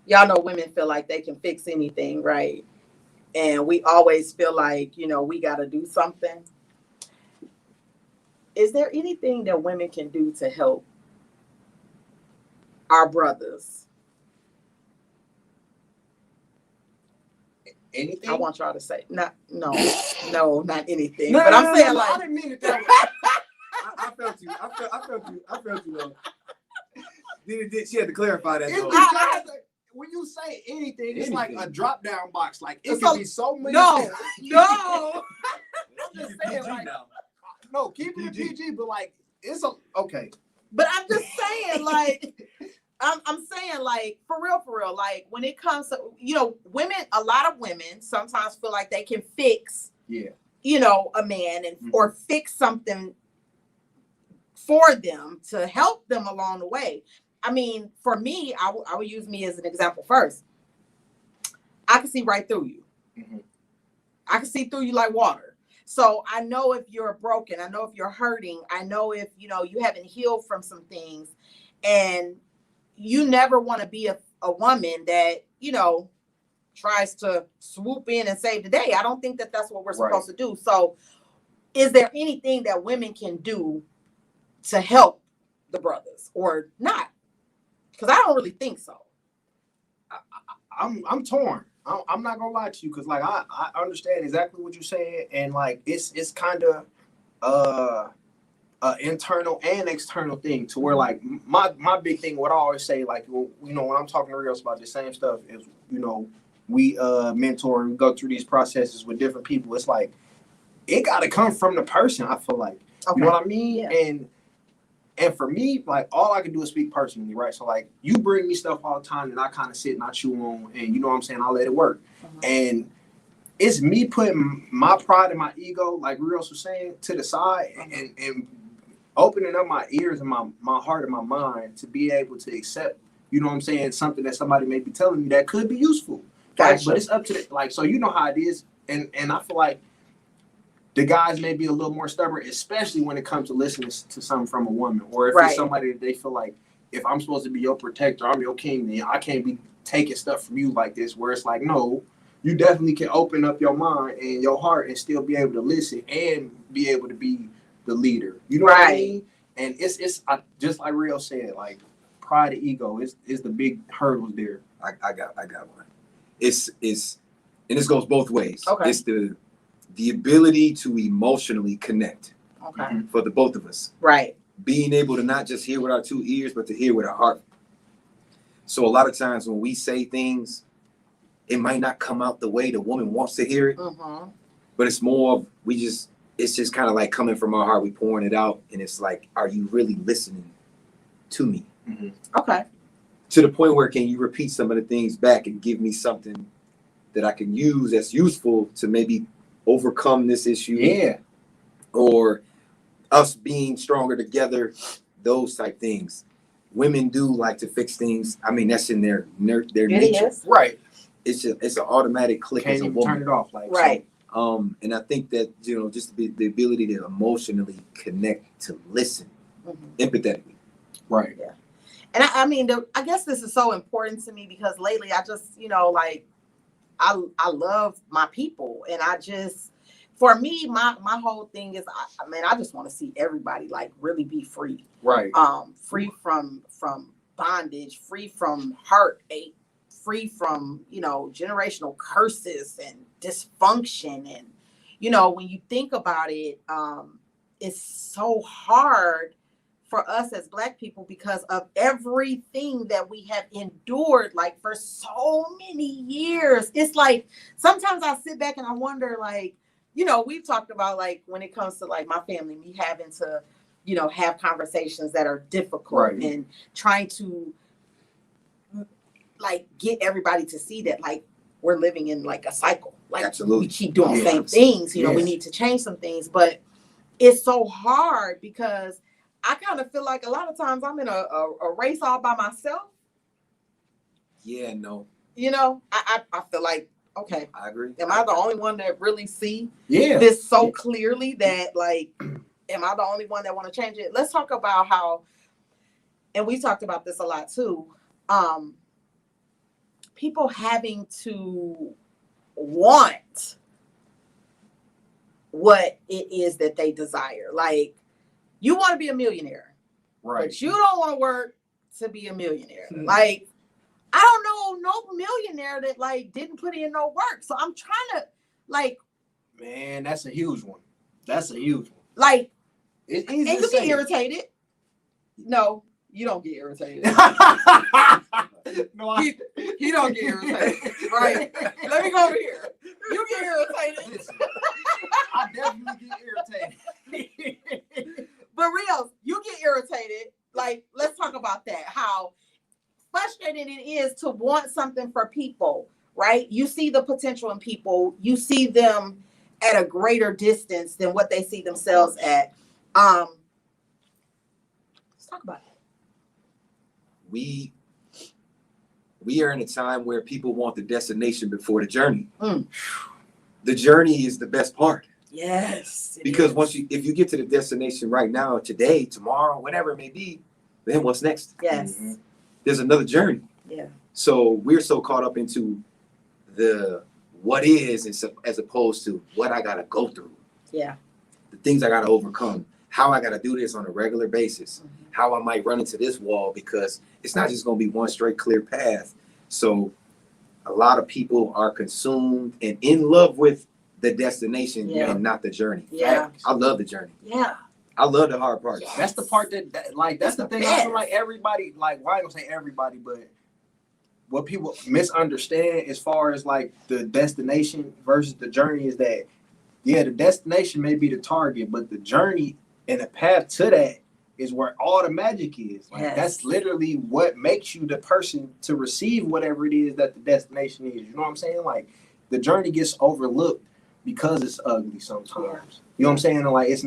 Y'all know women feel like they can fix anything, right? And we always feel like we got to do something. Is there anything that women can do to help our brothers? Anything? I want y'all to say not anything. But I'm saying like I didn't mean it that way. I felt you. I felt you though. She had to clarify that. When you say anything, it's like a drop down box. Like it could be so many. No. I'm just saying like no, keep it PG, but like it's okay. But I'm just saying like. I'm saying like for real, like when it comes to women, a lot of women sometimes feel like they can fix a man and or fix something for them to help them along the way. I mean, for me, I would use me as an example first. I can see right through you. Mm-hmm. I can see through you like water. So I know if you're broken, I know if you're hurting, I know if you haven't healed from some things, and you never want to be a woman that, tries to swoop in and save the day. I don't think that that's what we're supposed to do. So is there anything that women can do to help the brothers or not? Because I don't really think so. I'm torn. I'm not going to lie to you because, like, I understand exactly what you're saying. And, like, it's kind of internal and external thing to where like my big thing, what I always say, like when I'm talking to girls about the same stuff is we mentor and go through these processes with different people. It's like it got to come from the person. I feel like you know what I mean. Yeah. And for me, like all I can do is speak personally, right? So like you bring me stuff all the time and I kind of sit and I chew on, and you know what I'm saying, I let it work. And it's me putting my pride and my ego, like Rios was saying, to the side and opening up my ears and my heart and my mind to be able to accept, you know what I'm saying, something that somebody may be telling me that could be useful. Gotcha. But it's up to so you know how it is. And I feel like the guys may be a little more stubborn, especially when it comes to listening to something from a woman, or if it's somebody that they feel like, if I'm supposed to be your protector, I'm your king, then I can't be taking stuff from you like this, where it's like, no, you definitely can open up your mind and your heart and still be able to listen and be able to be the leader. You know what I mean? And it's just like Rio said, like pride and ego is the big hurdles there. I got one. It's and this goes both ways. Okay. It's the ability to emotionally connect. Okay. For the both of us. Right. Being able to not just hear with our two ears, but to hear with our heart. So a lot of times when we say things, it might not come out the way the woman wants to hear it. But it's more of it's just kind of like coming from our heart. We pouring it out, and it's like, are you really listening to me? Okay. To the point where can you repeat some of the things back and give me something that I can use that's useful to maybe overcome this issue? Yeah. Or us being stronger together, those type things. Women do like to fix things. I mean, that's in their nature. Is. Right. It's an automatic click as a woman. Turn it off. Like, right. So, and I think that, just the ability to emotionally connect, to listen empathetically. Right. Yeah. And I mean, I guess this is so important to me because lately I just, like, I love my people, and for me, my whole thing is, I just want to see everybody like really be free. Right. Free from bondage, free from heartache, free from, generational curses and dysfunction. And, when you think about it, it's so hard for us as Black people because of everything that we have endured, like for so many years. It's like, sometimes I sit back and I wonder, like, we've talked about, like, when it comes to like my family, me having to, you know, have conversations that are difficult Right. and trying to like get everybody to see that like we're living in like a cycle. Like Absolutely. we keep doing the Yeah. same things, you know, we Yes. need to change some things, but it's so hard because I kind of feel like a lot of times I'm in a race all by myself. Yeah, no, You know, I feel like, okay, I agree. am I the only one that really see Yeah. this so clearly that like, am I the only one that want to change it? Let's talk about how, and we talked about this a lot too, people having to want what it is that they desire. Like, you want to be a millionaire, Right. but you don't want to work to be a millionaire. Like, I don't know no millionaire that like didn't put in no work. So I'm trying to like, Man, that's a huge one. That's a huge one. like, It's and easy you to get say. irritated. No, you don't get irritated. No, He don't get irritated, right? Let me go over here. You get irritated. Listen, I definitely get irritated. But real, you get irritated. Like, let's talk about that. How frustrating it is to want something for people, right? You see the potential in people. You see them at a greater distance than what they see themselves at. Let's talk about it. We are in a time where people want the destination before the journey. Mm. The journey is the best part. Yes. it Because is. if you get to the destination right now, today, tomorrow, whatever it may be, then what's next? Yes. Mhm. There's another journey. Yeah. So we're so caught up into the what is as opposed to what I gotta go through, Yeah. the things I gotta overcome, how I gotta do this on a regular basis, how I might run into this wall, because it's not just gonna be one straight clear path. So a lot of people are consumed and in love with the destination Yeah. and not the journey. Yeah. I love the journey. Yeah. I love the hard parts. Yeah. That's the part that like that's the It's thing the I feel best. like everybody like why I don't say everybody, but what people misunderstand as far as like the destination versus the journey is that yeah, the destination may be the target, but the journey and the path to that is where all the magic is. Like Yes. that's literally what makes you the person to receive whatever it is that the destination is. You know what I'm saying? Like the journey gets overlooked because it's ugly sometimes. Yeah. You know what I'm saying? Like it's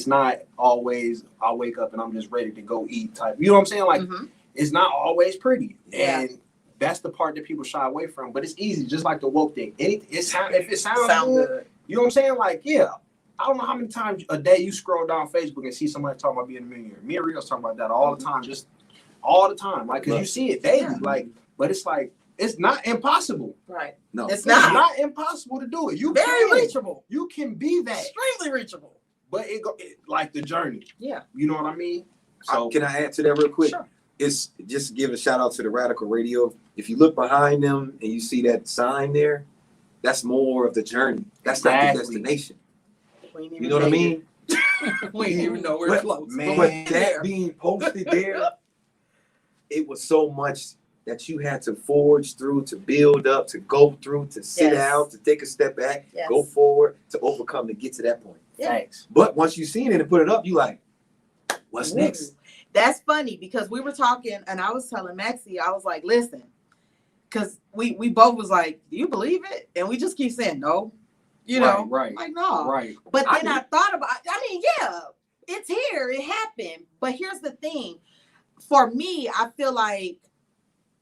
not always I wake up and I'm just ready to go eat type. You know what I'm saying? Like Mhm. it's not always pretty. Yeah. And that's the part that people shy away from. But it's easy, just like the woke thing. If it sounds Sound good, good. you know what I'm saying? Like, yeah. I don't know how many times a day you scroll down Facebook and see somebody talking about being a millionaire. Me and Rio's talking about that all the time, just all the time. Like, cause you see it daily. Yeah. Like, but it's like it's not impossible. Right. No. It's It's not. not impossible to do it. You Very can. reachable. You can be that, Extremely reachable. but like the journey. Yeah. You know what I mean? So Can I add to that real quick? Sure. It's just give a shout out to the Radical Radio. If you look behind them and you see that sign there, that's more of the journey. That's not the Exactly. destination. We ain't You even know what I made mean? it. We ain't even know we're But- close. man. But Yeah. that being posted there, it was so much that you had to forge through, to build up, to go through, to sit Yes. out, to take a step back, Yes. go forward, to overcome, to get to that point. Yeah. thanks. But once you seen it and put it up, you like, what's Ooh. next? That's funny because we were talking and I was telling Maxie, I was like, listen, because we both was like, do you believe it? And we just keep saying no. You know, Right. like no. Right. But I then I thought about, I mean, yeah, it's here, it happened. But here's the thing. For me, I feel like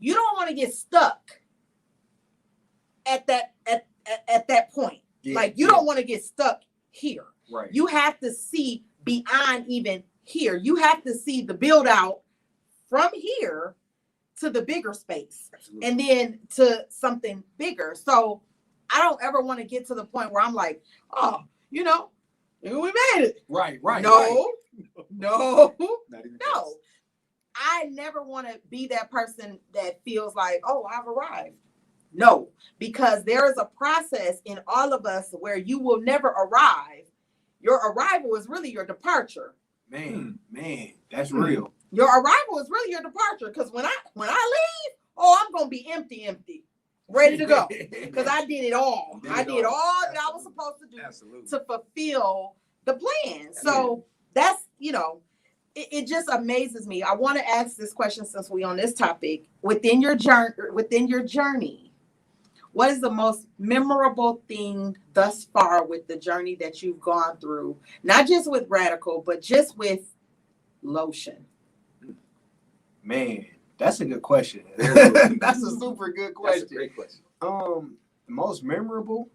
you don't want to get stuck at that point. Yeah, Like you yeah. don't want to get stuck here. Right. You have to see beyond even here. You have to see the build out from here to the bigger space Absolutely. and then to something bigger. So I don't ever want to get to the point where I'm like, oh, you know, we made it. Right. No, no, Not even no. close. I never want to be that person that feels like, oh, I've arrived. No, because there is a process in all of us where you will never arrive. Your arrival is really your departure. Man, that's real. Your arrival is really your departure. Because when I leave, oh, I'm gonna be empty, ready to go. Because I did it all. Did I it did all. all that I was supposed to do Absolutely. to fulfill the plan. So that's, you know, it just amazes me. I want to ask this question since we on this topic. Within your journey, what is the most memorable thing thus far with the journey that you've gone through? Not just with Radical, but just with Lotion. Man, that's a good question. That's a super good question. That's a great question. Most memorable,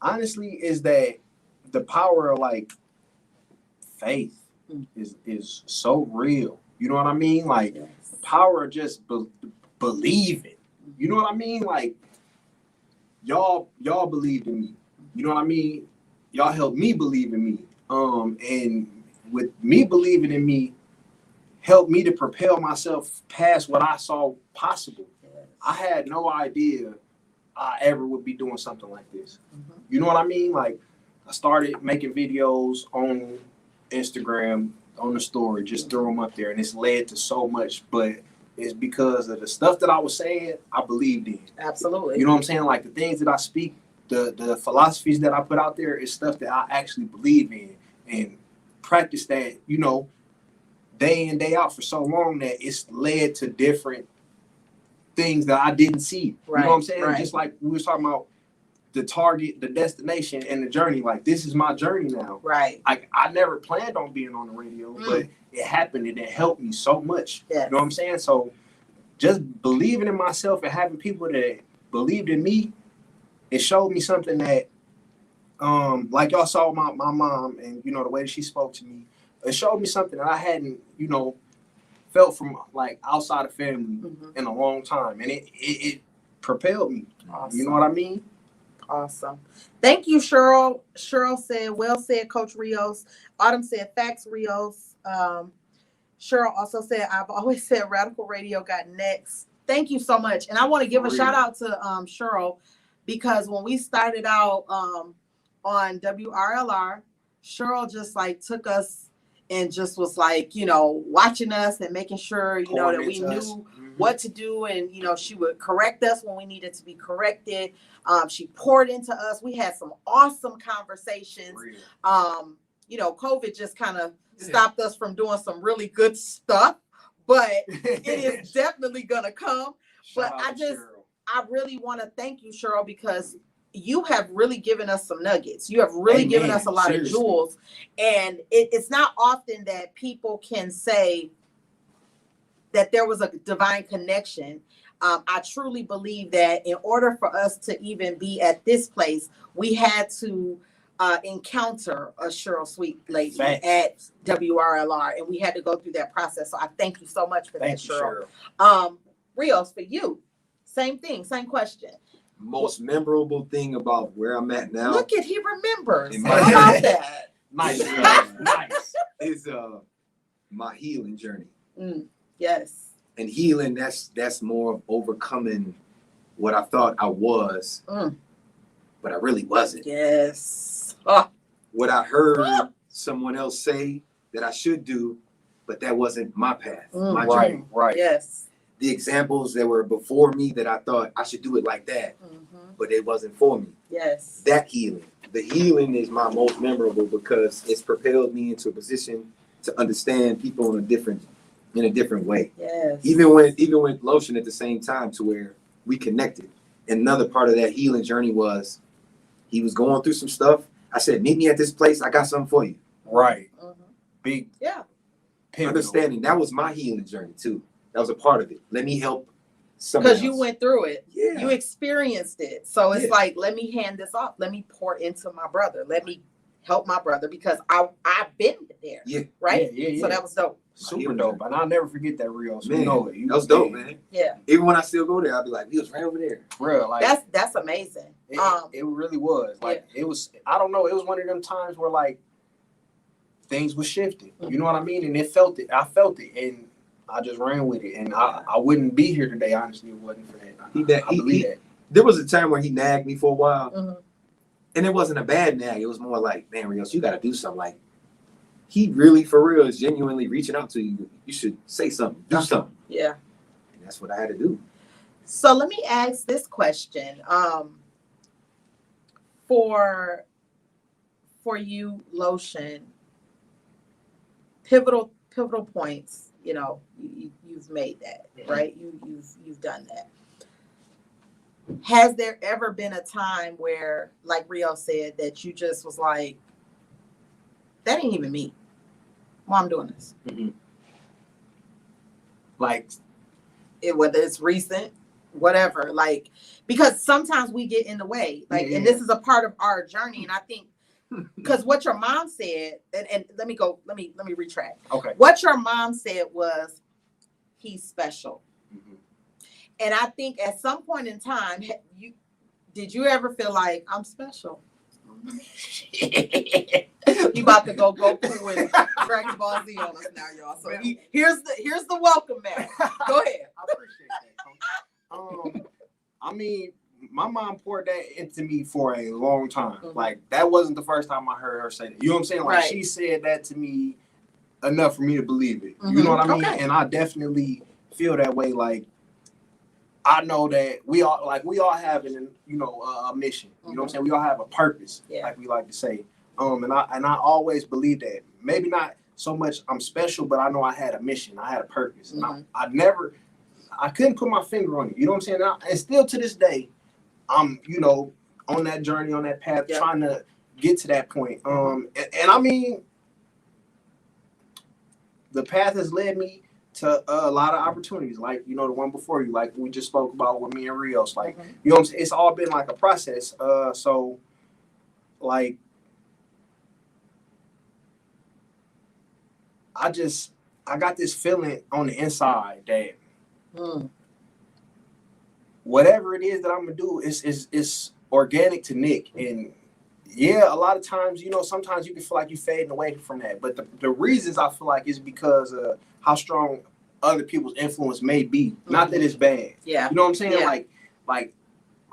honestly, is that the power of like faith is so real. You know what I mean? Like the power of just believing. You know what I mean? Like y'all believed in me. You know what I mean? Y'all helped me believe in me. And with me believing in me, helped me to propel myself past what I saw possible. I had no idea I ever would be doing something like this. You know what I mean? Like I started making videos on Instagram, on the story, just threw them up there, and it's led to so much, but it's because of the stuff that I was saying, I believed in. Absolutely. You know what I'm saying? Like the things that I speak, the philosophies that I put out there is stuff that I actually believe in and practice that, you know, day in, day out for so long that it's led to different things that I didn't see. Right, you know what I'm saying? right. Just like we was talking about the target, the destination, and the journey. Like this is my journey now. Right. I never planned on being on the radio, but it happened and it helped me so much. Yes. You know what I'm saying? So just believing in myself and having people that believed in me, it showed me something that like y'all saw my mom and you know the way that she spoke to me, it showed me something that I hadn't, you know, felt from like outside of family in a long time, and it propelled me. Awesome. You know what I mean? Awesome. Thank you, Cheryl. Cheryl said, well said, Coach Rios. Autumn said, facts, Rios. Cheryl also said, I've always said Radical Radio got next. Thank you so much. And I want to give a shout out to Cheryl, because when we started out on WRLR, Cheryl just like took us and just was like, you know, watching us and making sure, you know, that we knew what to do. And, you know, she would correct us when we needed to be corrected. She poured into us. We had some awesome conversations. You know, COVID just kind of stopped us from doing some really good stuff, but it is definitely going to come. But I really want to thank you, Cheryl, because you have really given us some nuggets. You have really given us a lot of jewels. And it's not often that people can say that there was a divine connection. I truly believe that in order for us to even be at this place, we had to encounter a Cheryl Sweet Lady at WRLR, and we had to go through that process. So I thank you so much for that, Cheryl. Rios, for you, same thing, same question. Most memorable thing about where I'm at now. Look at, he remembers. In How my- about that? Nice. Nice. Is my healing journey. Yes. And healing, that's more of overcoming what I thought I was, but I really wasn't. Yes. What I heard someone else say that I should do, but that wasn't my path, my journey. Right. Yes. The examples that were before me that I thought I should do it like that, but it wasn't for me. Yes. That healing. The healing is my most memorable because it's propelled me into a position to understand people in a different way. Yes. Even with Lotion at the same time, to where we connected. Another part of that healing journey was he was going through some stuff. I said, meet me at this place. I got something for you. Right. Big. Yeah. Understanding that was my healing journey too. That was a part of it. Let me help someone Because you went through it. Yeah. You experienced it. So it's like, let me hand this off. Let me pour into my brother. Let me help my brother because I've been there. Yeah. Right? Yeah. So that was dope. Super dope. And I'll never forget that, Rios. Man, You know it. that was dope, man. Yeah. Even when I still go there, I'll be like, he was right over there. Real. Like That's amazing. it really was. Like it was, I don't know, it was one of them times where like things were shifting. You know what I mean? And I felt it. And I just ran with it. And I wouldn't be here today, honestly, if it wasn't for that. I believe that. There was a time where he nagged me for a while. And it wasn't a bad nag. It was more like, man, Rios, you got to do something. Like, he really, for real, is genuinely reaching out to you. You should say something, do something. Yeah. And that's what I had to do. So let me ask this question. For you, Lotion, pivotal points, you know, you've made that, right? You've done that. Has there ever been a time where, like Rio said, that you just was like, that ain't even me. Why I'm doing this? Mm-hmm. Like, Whether it's recent, whatever, like, because sometimes we get in the way, like, and this is a part of our journey. And I think, because what your mom said, and let me retract. Okay. What your mom said was, he's special. Mm-hmm. And I think at some point in time, did you ever feel like, I'm special? You about to go Goku and Dragon Ball Z on us now, y'all. So here's the welcome mat. Go ahead. I appreciate that. I mean, my mom poured that into me for a long time. Mm-hmm. Like, that wasn't the first time I heard her say that. You know what I'm saying? Like, she said that to me enough for me to believe it. Mm-hmm. You know what I mean? Okay. And I definitely feel that way. Like, I know that we all have a mission. You know what I'm saying? We all have a purpose, like we like to say. And I always believe that. Maybe not so much I'm special, but I know I had a mission. I had a purpose. And I couldn't put my finger on it. You know what I'm saying? And still to this day, I'm, on that journey, on that path, trying to get to that point. And I mean, the path has led me to a lot of opportunities, like, the one before you, like we just spoke about with me and Rios. Like, you know what I'm saying? It's all been like a process. So, like, I got this feeling on the inside that whatever it is that I'm gonna do is organic to Nick. And a lot of times, sometimes you can feel like you're fading away from that. But the reasons I feel like is because of how strong other people's influence may be. Not that it's bad. Yeah. You know what I'm saying? Yeah. Like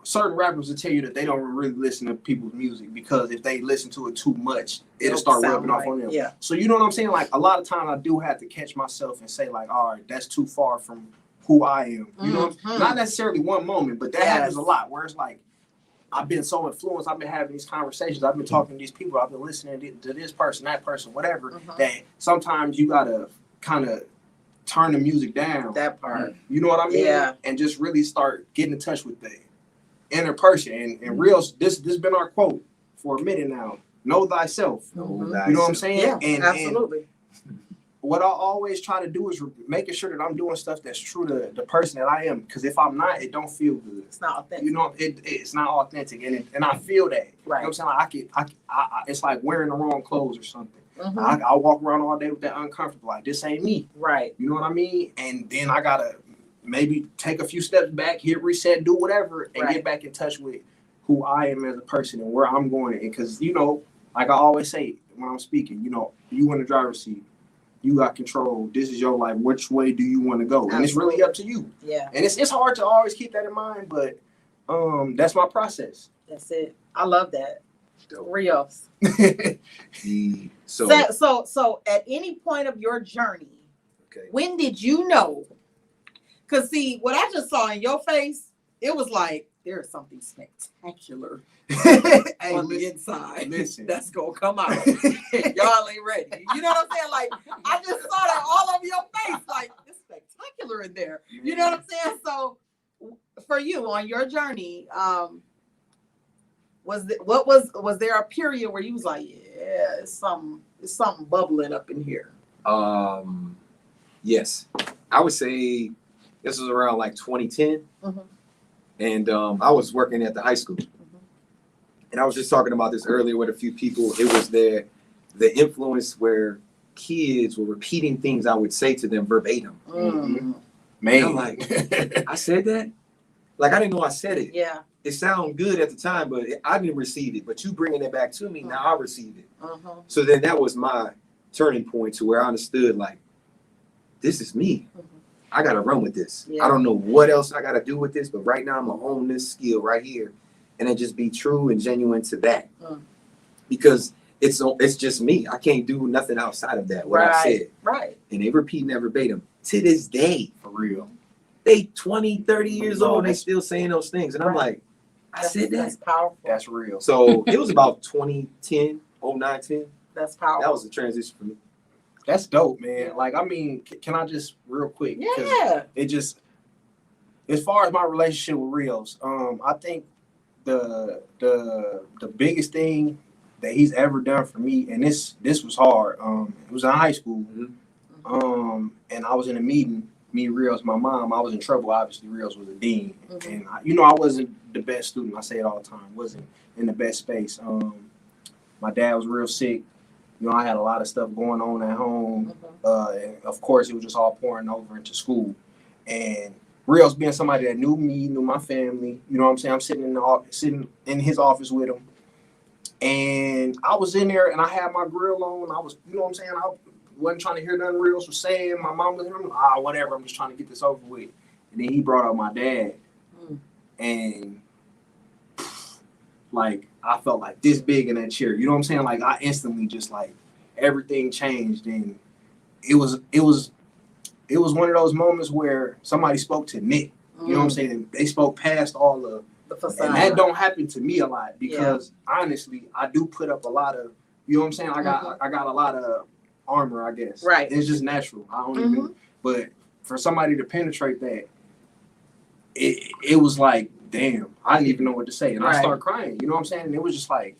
certain rappers will tell you that they don't really listen to people's music because if they listen to it too much, it'll start rubbing off on them. Yeah. So you know what I'm saying? Like, a lot of times I do have to catch myself and say, like, all right, that's too far from who I am. You know, not necessarily one moment, but that happens a lot where it's like, I've been so influenced. I've been having these conversations. I've been talking to these people. I've been listening to this person, that person, whatever, that sometimes you got to kind of turn the music down. That part. You know what I mean? Yeah. And just really start getting in touch with the inner person. And real, this been our quote for a minute now. Know thyself. You know what I'm saying? Yeah, and, absolutely. And what I always try to do is making sure that I'm doing stuff that's true to the person that I am. Because if I'm not, it don't feel good. It's not authentic. It's not authentic. And I feel that. Right. You know what I'm saying? Like, it's like wearing the wrong clothes or something. I walk around all day with that uncomfortable. Like, this ain't me. Right. You know what I mean? And then I got to maybe take a few steps back, hit reset, do whatever, and get back in touch with who I am as a person and where I'm going. And because, like I always say when I'm speaking, you in the driver's seat. You got control. This is your life. Which way do you want to go? Absolutely. And it's really up to you. Yeah. And it's hard to always keep that in mind, but that's my process. That's it. I love that. Rios. So at any point of your journey, when did you know? Because see, what I just saw in your face, it was like, there is something spectacular on the inside. That's going to come out. Y'all ain't ready. You know what I'm saying? Like, I just saw that all over your face. Like, it's spectacular in there. You know what I'm saying? So for you on your journey, was there a period where you was like, yeah, it's something bubbling up in here? Yes. I would say this was around like 2010. And I was working at the high school. And I was just talking about this earlier with a few people. It was the influence where kids were repeating things I would say to them verbatim. Man, I'm like, I said that? Like, I didn't know I said it. Yeah. It sounded good at the time, but I didn't receive it. But you bringing it back to me, now I receive it. So then that was my turning point to where I understood, like, this is me. I got to run with this. Yeah. I don't know what else I got to do with this, but right now I'm going to own this skill right here and then just be true and genuine to that. Because it's just me. I can't do nothing outside of that, what I said. Right. And they repeating that verbatim to this day. For real. They 20, 30 years old, they still saying those things. And I'm like, I said that? That's powerful. That's real. So it was about 2010, 09, 10. That's powerful. That was the transition for me. That's dope, man. Like, I mean, can I just real quick? Yeah. It just, as far as my relationship with Rios, I think the biggest thing that he's ever done for me, and this was hard. It was in high school, and I was in a meeting. Me, Rios, my mom. I was in trouble. Obviously, Rios was a dean, and I wasn't the best student. I say it all the time. Wasn't in the best space. My dad was real sick. I had a lot of stuff going on at home. And of course, it was just all pouring over into school. And Rios being somebody that knew me, knew my family. You know what I'm saying? I'm sitting in his office with him. And I was in there and I had my grill on. I was, you know what I'm saying? I wasn't trying to hear nothing Rios was saying. My mom was like, whatever. I'm just trying to get this over with. And then he brought out my dad. And like, I felt like this big in that chair. You know what I'm saying? Like, I instantly just like everything changed. And it was one of those moments where somebody spoke to Nick. You know what I'm saying? They spoke past all the facade. And that don't happen to me a lot because honestly, I do put up a lot of, you know what I'm saying? I got a lot of armor, I guess. Right. It's just natural. I don't even, but for somebody to penetrate that, it was like, damn, I didn't even know what to say. And I started crying, you know what I'm saying? And it was just like,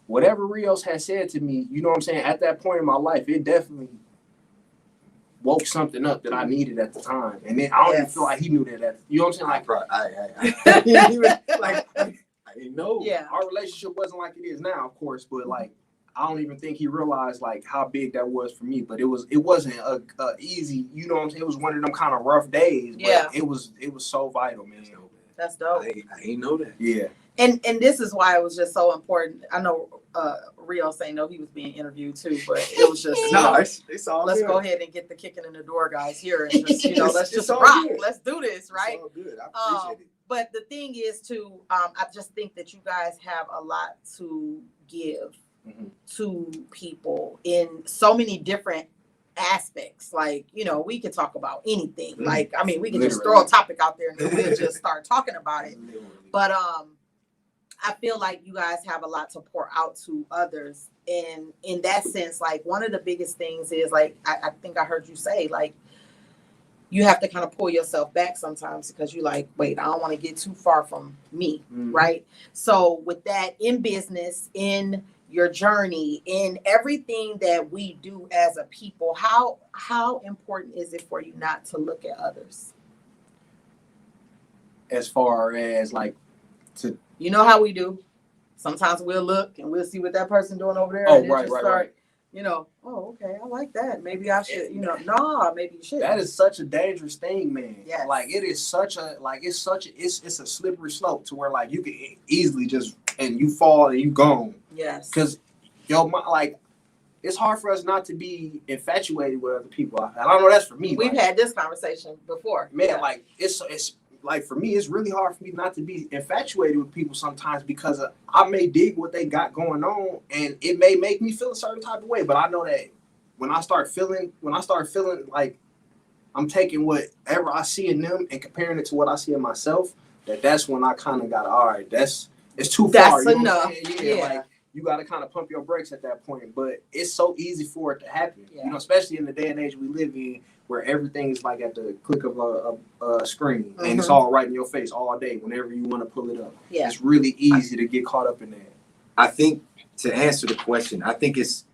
whatever Rios had said to me, you know what I'm saying? At that point in my life, it definitely woke something up that I needed at the time. And then I don't even feel like he knew that. You know what I'm saying? Like, I didn't know. Yeah. Our relationship wasn't like it is now, of course, but like, I don't even think he realized like how big that was for me. But it wasn't a easy, you know what I'm saying? It was one of them kind of rough days. But it was so vital, man. That's dope. I ain't know that. Yeah. And this is why it was just so important. I know Rio saying no, he was being interviewed too, but it was just it's all let's good. Go ahead and get the kicking in the door guys here and just let's just rock. Good. Let's do this, right? It's all good. I appreciate it. But the thing is too, I just think that you guys have a lot to give to people in so many different aspects. Like, we could talk about anything. Like, I mean, we can just throw a topic out there and then we'll just start talking about it. But I feel like you guys have a lot to pour out to others. And in that sense, like one of the biggest things is like, I think I heard you say, like, you have to kind of pull yourself back sometimes because you're like, wait, I don't want to get too far from me. Right. So with that in business, in your journey, in everything that we do as a people, how important is it for you not to look at others? As far as like, you know how we do. Sometimes we'll look and we'll see what that person doing over there. Oh, and right. Oh, okay, I like that. Maybe I should, maybe you should. That is such a dangerous thing, man. Yes. Like it is it's a slippery slope to where like you can easily just, and you fall and you gone. Yes. Because, like, it's hard for us not to be infatuated with other people. And I know that's for me. We've had this conversation before. Man, like, it's like, for me, it's really hard for me not to be infatuated with people sometimes because I may dig what they got going on and it may make me feel a certain type of way. But I know that when I start feeling like I'm taking whatever I see in them and comparing it to what I see in myself, that's when I kind of got, all right, it's too far. That's enough. Yeah. Like, you got to kind of pump your brakes at that point. But it's so easy for it to happen, especially in the day and age we live in where everything is like at the click of a screen and it's all right in your face all day whenever you want to pull it up. Yeah. It's really easy to get caught up in that. I think to answer the question, I think it's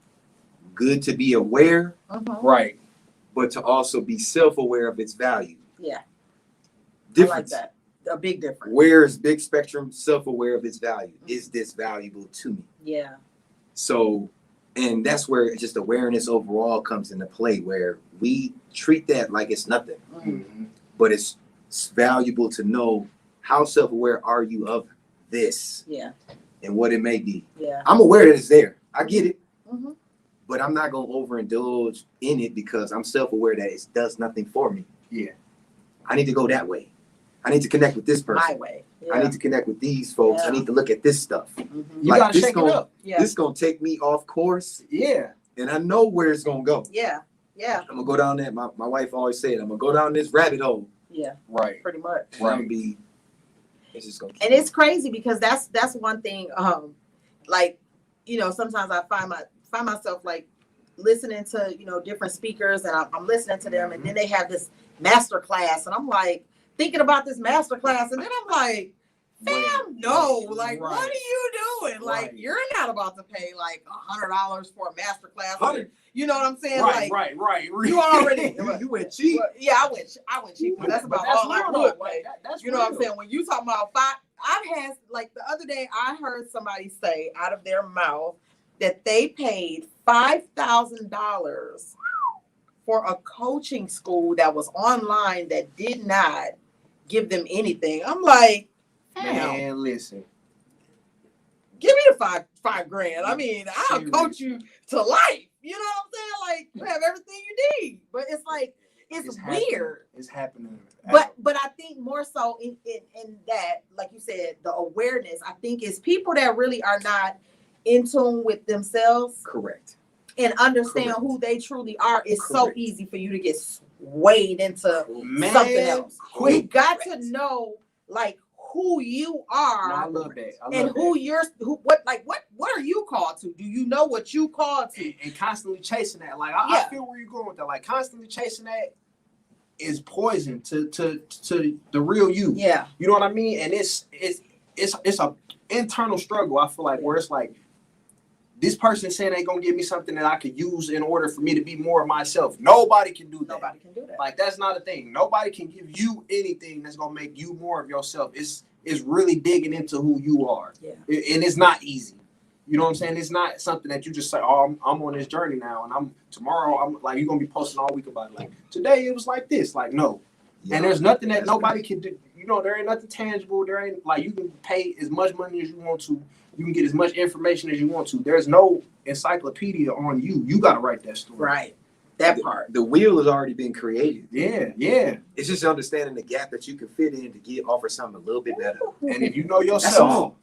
good to be aware, right, but to also be self-aware of its value. Yeah. Difference. I like that. A big difference. Where is big spectrum self-aware of its value? Is this valuable to me? Yeah. So, and that's where just awareness overall comes into play, where we treat that like it's nothing, but it's valuable to know how self-aware are you of this, and what it may be. Yeah. I'm aware that it's there. I get it, but I'm not gonna overindulge in it because I'm self-aware that it does nothing for me. Yeah. I need to go that way. I need to connect with this person. My way. Yeah. I need to connect with these folks. I need to look at this stuff. You gotta shake it up. This gonna take me off course. Yeah. And I know where it's gonna go. Yeah. Yeah. I'm gonna go down that. My wife always said, I'm gonna go down this rabbit hole. Yeah. Right. Pretty much. Right. It's just gonna and it's crazy because that's one thing. Like, sometimes I find myself like listening to, different speakers, and I'm listening to them, and then they have this master class, and I'm like thinking about this master class, and then I'm like, fam, no, like, what are you doing? Like, you're not about to pay like $100 for a master class. You know what I'm saying? Right. You already you went cheap. Yeah, I went cheap. That's about all I would pay. You know what I'm saying? When you talking about I've had, like, the other day I heard somebody say out of their mouth that they paid $5,000 for a coaching school that was online that did not give them anything. I'm like, man, listen. Give me the five grand. I mean, I'll coach you to life. You know what I'm saying? Like, you have everything you need. But it's like, it's weird. It's happening. But I think more so in that, like you said, the awareness, I think, is people that really are not in tune with themselves. Correct. And understand who they truly are. It's so easy for you to get swayed into something else. You got to know, like, who you are. No, I love that. What are you called to? Do you know what you called to? And constantly chasing that. Like, I feel where you're going with that. Like, constantly chasing that is poison to the real you. Yeah. You know what I mean? And it's a internal struggle, I feel like, where it's like, this person saying they gonna give me something that I could use in order for me to be more of myself. Nobody can do that. Nobody can do that. Like, that's not a thing. Nobody can give you anything that's gonna make you more of yourself. It's really digging into who you are. Yeah. And it's not easy. You know what I'm saying? It's not something that you just say, oh, I'm on this journey now, and tomorrow I'm like, you're gonna be posting all week about it. Like, today it was like this. Like, no. Yeah. And there's nothing that nobody can do. You know, there ain't nothing tangible. There ain't, like, you can pay as much money as you want to. You can get as much information as you want to. There's no encyclopedia on you. You got to write that story. Right. That part. The wheel has already been created. Yeah. It's just understanding the gap that you can fit in to offer something a little bit better. And if you know yourself, that's all.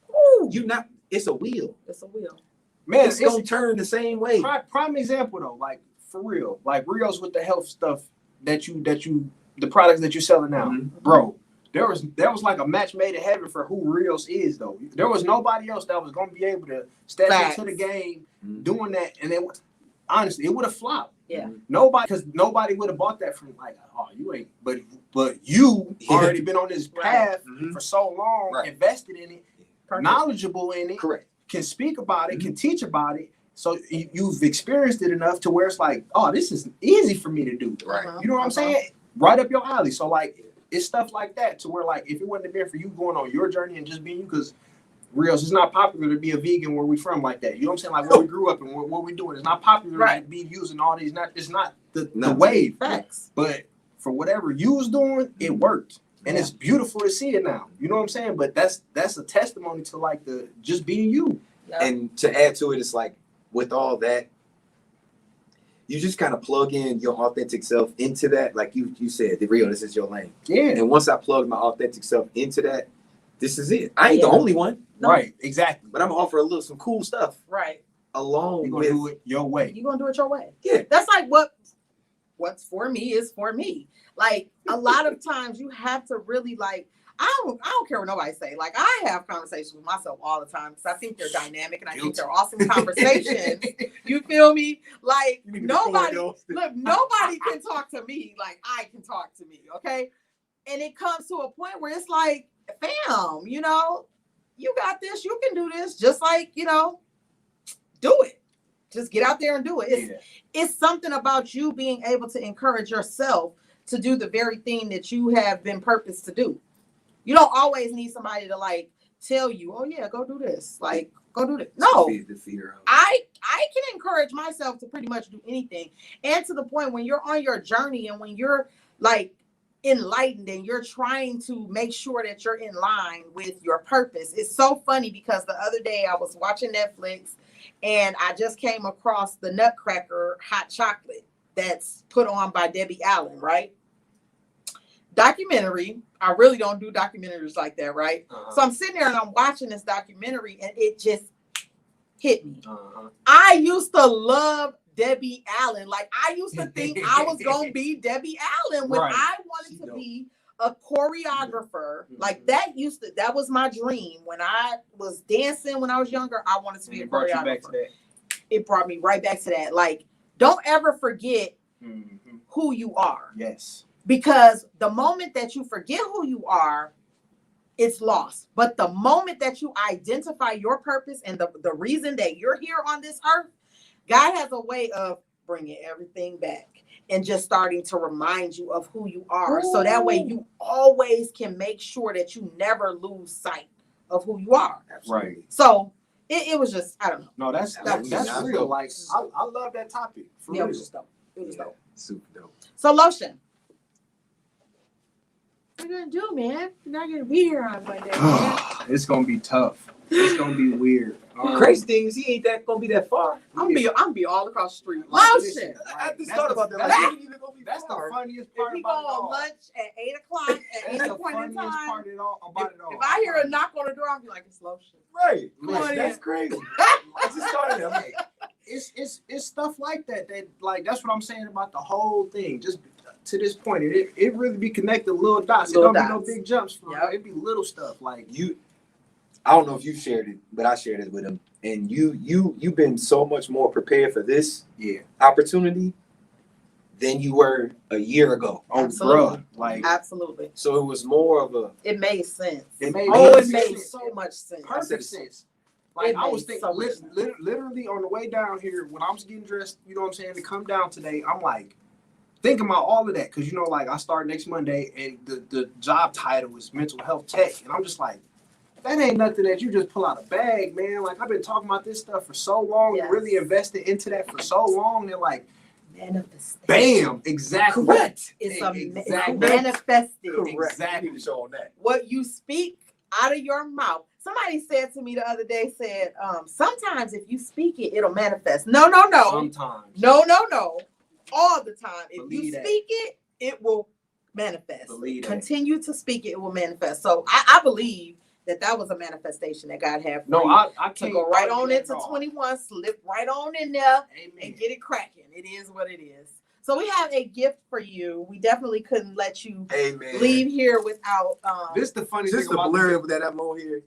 It's a wheel. It's a wheel. Man, it's going to turn the same way. Prime example, though, like, for real. Like, Rios with the health stuff the products that you're selling now. Mm-hmm. Bro. There was like a match made in heaven for who Rios is, though. There was nobody else that was going to be able to step into the game doing that. And then, honestly, it would have flopped. Yeah. Because nobody would have bought that from, like, oh, you ain't. But you already been on this path for so long, invested in it, knowledgeable in it, can speak about it, can teach about it. So you've experienced it enough to where it's like, oh, this is easy for me to do. Right. You know what I'm saying? Right up your alley. So, like, it's stuff like that to where, like, if it wouldn't have been for you going on your journey and just being you, because Rios, it's not popular to be a vegan where we from like that. You know what I'm saying? Like, where we grew up and what we doing. It's not popular to be using all these. It's not the wave. Facts. But for whatever you was doing, it worked. And it's beautiful to see it now. You know what I'm saying? But that's a testimony to, like, the just being you. Yep. And to add to it, it's like, with all that, you just kind of plug in your authentic self into that. Like you said, the real, this is your lane. Yeah. And once I plug my authentic self into that, this is it. I ain't the only one. No. Right. Exactly. But I'm gonna offer some cool stuff. Right. Along You're with gonna do it your way. You're gonna do it your way. Yeah. That's like what's for me is for me. Like, a lot of times you have to really, like, I don't care what nobody say. Like, I have conversations with myself all the time because I think they're dynamic and I think they're awesome conversations. You feel me? Like, nobody can talk to me like I can talk to me, okay? And it comes to a point where it's like, fam, you got this, you can do this, just like, do it. Just get out there and do it. It's something about you being able to encourage yourself to do the very thing that you have been purposed to do. You don't always need somebody to, like, tell you, oh yeah, go do this. Like, go do this. No. The fear of. I can encourage myself to pretty much do anything. And to the point when you're on your journey and when you're, like, enlightened and you're trying to make sure that you're in line with your purpose. It's so funny because the other day I was watching Netflix and I just came across the Nutcracker hot chocolate that's put on by Debbie Allen, right? Documentary. I really don't do documentaries like that, right? So I'm sitting there and I'm watching this documentary and it just hit me. I used to love Debbie Allen. Like, I used to think I was going to be Debbie Allen when I wanted to be a choreographer. Like, that was my dream. When I was dancing when I was younger, I wanted to be a choreographer. It brought me right back to that. Like, don't ever forget Mm-hmm. who you are. Yes. Because the moment that you forget who you are, it's lost. But the moment that you identify your purpose and the reason that you're here on this earth, God has a way of bringing everything back and just starting to remind you of who you are. So that way you always can make sure that you never lose sight of who you are. Right. So it was just, I don't know. No, that's real. Like, I love that topic. For Yeah, it real. was just dope. It was dope. Super dope. So Lotion, what are you gonna do, man? You're not gonna be here on Monday, man. It's gonna be tough. It's gonna be weird. Crazy thing is, he ain't gonna be that far. I'm be all across the street. Like, Lotion. listen, I like, just that's thought the- about that. that's Like, the- he ain't even gonna be That's the far. funniest If part we go about it on all. lunch at 8 o'clock at That's any the point in funniest time, part about it all. if I hear a knock on the door, I'll be like, it's Lotion. Right. Come on That's in. crazy. I just started that. Like, It's stuff like that like that's what I'm saying about the whole thing. Just to this point, it really be connected little dots. Little It don't be dots. no big jumps. For Yep. It be little stuff like I don't know if you shared it, but I shared it with him. And you've been so much more prepared for this opportunity than you were a year ago. oh Absolutely. bruh, like Absolutely. So it was more of a It made sense. it made It made so much sense. perfect sense. Like It I was made thinking, so much sense. literally on the way down here when I was getting dressed, you know what I'm saying, to come down today, I'm like thinking about all of that because you know, like I start next Monday and the job title is mental health tech, and I'm just like, that ain't nothing that you just pull out a bag, man. Like I've been talking about this stuff for so long, Yes. and really invested into that for so long, and like, Manifestation. bam, exactly, Correct. It's Exactly. manifested. exactly. show on that. What you speak out of your mouth. Somebody said to me the other day, sometimes if you speak it, it'll manifest. No. Sometimes, No. All the time. If Believe you that. speak it, it will manifest. Believe that. Continue to speak it, it will manifest. So I believe that was a manifestation that God had for no, you. I To can't go right argue on that into at all. 21, slip right on in there Amen. and get it cracking. It is what it is. So we have a gift for you. We definitely couldn't let you Hey man. leave here without This the funny Just thing the about blurb that I'm on here.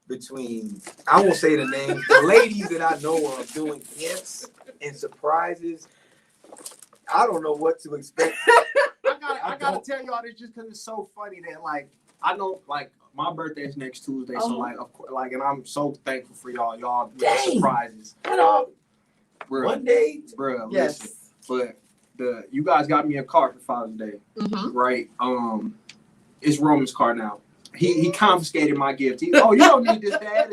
Between I won't say the names, the ladies that I know of doing gifts and surprises. I don't know what to expect. I gotta tell y'all this just because it's so funny that like I know like my birthday is next Tuesday, so like of course like and I'm so thankful for y'all with the Dang. surprises. Bruh, One day, bruh, yes. listen, but you guys got me a card for Father's Day, Mm-hmm. right? It's Roman's card now. He confiscated my gift. You don't need this, Dad.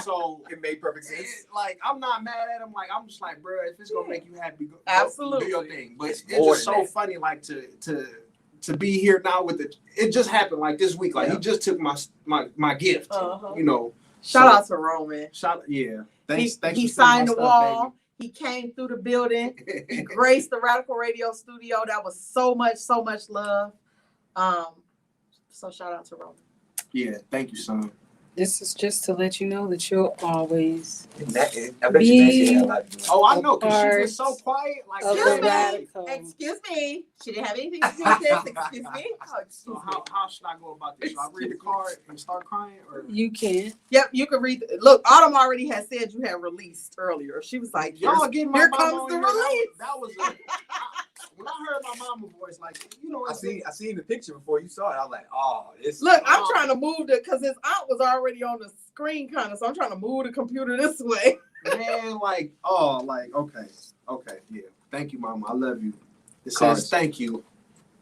So it made perfect sense. like I'm not mad at him. Like I'm just like, bro, if it's gonna make you happy, go Absolutely. do your thing. But it's more just than so that. funny, like to be here now with it. It just happened like this week. Like he just took my gift. Uh-huh. You know. Shout So, out to Roman. Thanks. He for signed the sending my wall. He came through the building. stuff, He baby. graced the Radical Radio studio. That was so much love. So shout out to Roman. Yeah, thank you, son. This is just to let you know that you'll always I bet you Nancy had a lot to do. Oh, I know, because she's part been so quiet. Like, of Excuse the me. radical. Excuse me. She didn't have anything to do with this. Excuse me. Oh, excuse So me. how should I go about this? Should I read the card and start crying, or You can. Yep, you can read. Look, Autumn already had said you had released earlier. She was like, y'all getting my here mama comes on the here? release. That was when I heard my mama voice, like I seen the picture before you saw it. I was like, oh, this. Look, I'm trying to move it because his aunt was already on the screen, kind of. So I'm trying to move the computer this way. man, okay, yeah. Thank you, mama. I love you. It Cards. says thank you.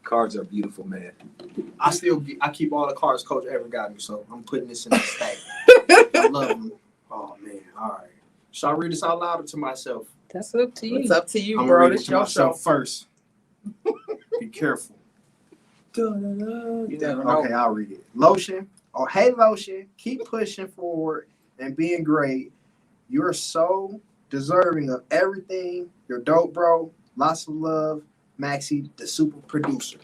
Cards are beautiful, man. I keep all the cards Coach ever got me, so I'm putting this in the stack. I love them. Oh man, all right. Should I read this out loud or to myself? That's up to you. It's up to you, I'm bro. gonna read it It's to your show. myself first. Be careful. You never know. Okay, I'll read it. Lotion. Oh, hey, Lotion. Keep pushing forward and being great. You're so deserving of everything. You're dope, bro. Lots of love. Maxie, the super producer.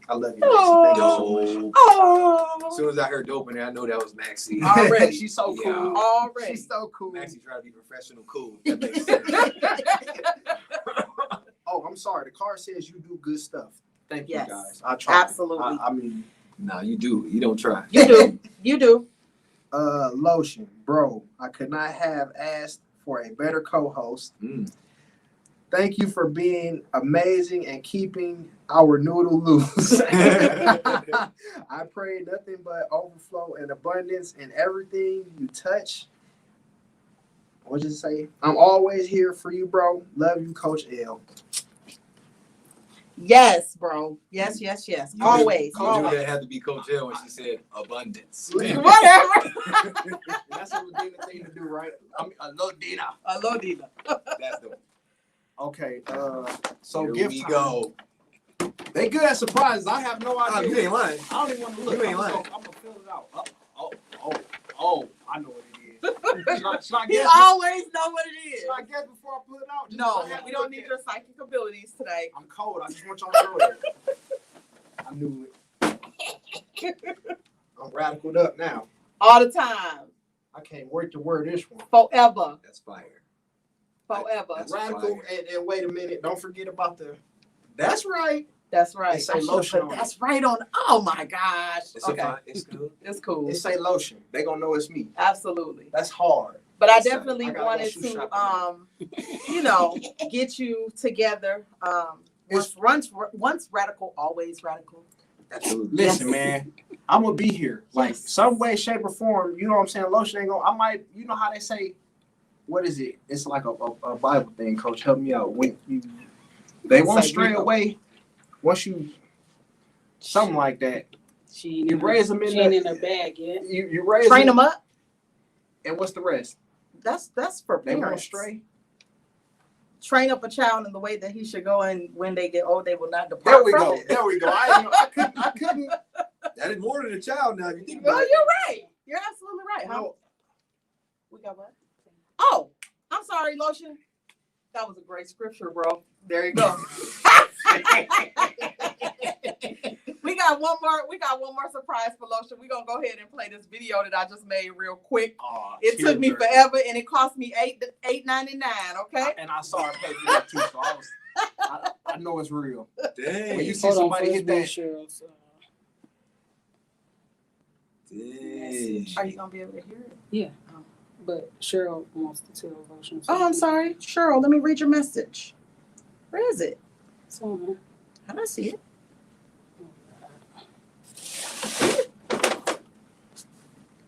I love you, Maxie. Thank you so much. Dope. Oh, As soon as I heard dope in there, I know that was Maxie. Already. She's so cool. Yeah. already. She's so cool. Maxie trying to be professional cool. That makes sense. Oh, I'm sorry. The card says you do good stuff. Thank Yes. you, guys. I try. Absolutely. I mean, Nah, you do. You don't try. You do. You do. Lotion, bro. I could not have asked for a better co-host. Thank you for being amazing and keeping our noodle loose. I pray nothing but overflow and abundance in everything you touch. What'd you say? I'm always here for you, bro. Love you, Coach L. Yes, bro. Yes. Always. Coach Always. that had to be Coach L when she said abundance. Whatever. That's a Dina thing to do, right? I mean, hello, Dina. Hello, Dina. That's the Okay, so Here gift we time. go. They good at surprises. I have no idea. You ain't lying. I don't even want to look. You ain't lying. I'm gonna fill it out. I know what it is. Should I He guess? always know what it is. Should I guess before I put it out? No, we don't need your psychic abilities today. I'm cold. I just want y'all to know that. I knew it. I'm radicaled up now. All the time. I can't wait to wear this one. Forever. That's fire. Forever. That's Radical, fire. and wait a minute. Don't forget about the. That's right. That's right. It say I should've lotion put on that's right on. Oh my gosh. It's Okay. it's good. It's cool. It say lotion. They gonna know it's me. Absolutely. That's hard. But I Yes, sir. definitely I gotta go wanted shoe to, get you together. Once radical, always radical. Absolutely. Listen, man, I'm gonna be here. Like some way, shape, or form. You know what I'm saying? Lotion ain't gonna. I might. You know how they say. What is it? It's like a Bible thing. Coach, help me out. When they won't stray away. Once you something like that. You raise them in her bag yet. You raise Train them up. And what's the rest? That's for They won't parents. stray. Train up a child in the way that he should go, and when they get old, they will not depart. There we from go. it. There we go. I couldn't. That is more than a child now. If you think Well, about it. you're right. You're absolutely right. Huh? No. We got what? Oh, I'm sorry, Lotion. That was a great scripture, bro. There you go. We got one more surprise for Lotion. We're gonna go ahead and play this video that I just made real quick. It took me forever and it cost me $8.99, okay? And I saw it pay for that too, so I know it's real. Dang. When you see somebody hit that, Dang. Are you gonna be able to hear it? Yeah. But Cheryl wants to tell Lotion. Oh, I'm sorry. Cheryl, let me read your message. Where is it? It's on there. I don't see it.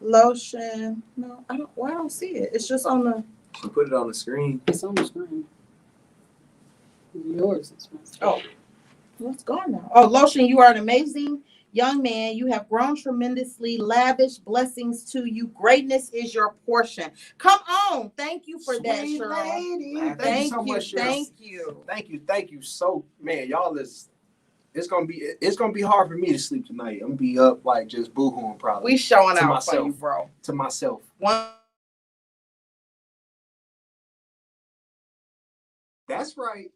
Lotion. No, I don't see it. It's just on the. You put it on the screen. It's on the screen. Yours is messed up. Oh, it's gone now. Oh, Lotion, you are an amazing young man. You have grown tremendously. Lavish blessings to you. Greatness is your portion. Come on. Thank you for that, sweet Cheryl. lady. Thank you so much, Cheryl. Thank you. So, man, y'all is. It's gonna be hard for me to sleep tonight. I'm gonna be up like just boohooing probably. We showing To out myself. for you, bro. To myself. That's right.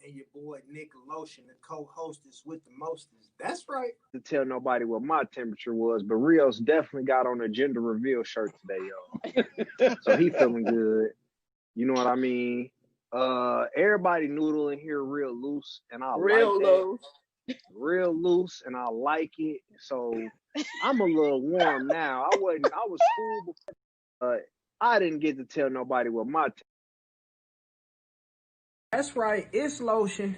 And your boy Nick Lotion, the co-hostess with the mostest. That's right. To tell nobody what my temperature was, but Rios definitely got on a gender reveal shirt today, y'all. So he feeling good. You know what I mean? Everybody noodle in here real loose, and I like that. Real loose, and I like it. So I'm a little warm now. I was cool before. I didn't get to tell nobody what my That's right, it's Lotion.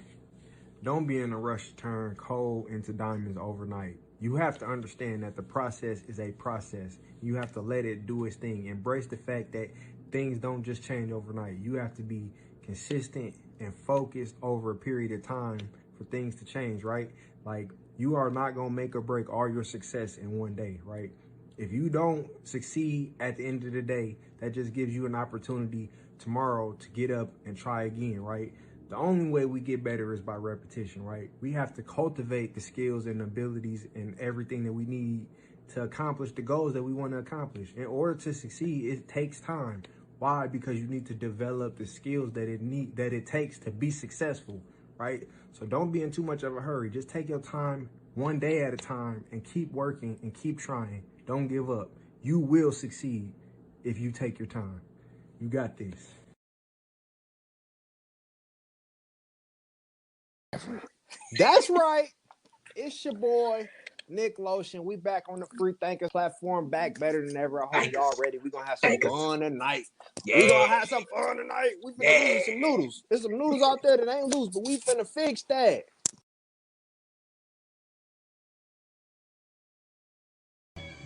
Don't be in a rush to turn coal into diamonds overnight. You have to understand that the process is a process. You have to let it do its thing. Embrace the fact that things don't just change overnight. You have to be consistent and focused over a period of time for things to change, right? Like, you are not going to make or break all your success in one day, right? If you don't succeed at the end of the day, that just gives you an opportunity tomorrow to get up and try again, right? The only way we get better is by repetition, right? We have to cultivate the skills and abilities and everything that we need to accomplish the goals that we want to accomplish. In order to succeed, it takes time. Why? Because you need to develop the skills that it takes to be successful, right? So don't be in too much of a hurry. Just take your time one day at a time and keep working and keep trying. Don't give up. You will succeed if you take your time. You got this. That's right. It's your boy, Nick Lotion, we back on the Free Thinkers platform, back better than ever. I hope y'all ready. We gonna have some fun tonight. We gonna have some fun tonight. We finna lose some noodles. There's some noodles out there that ain't loose, but we finna fix that.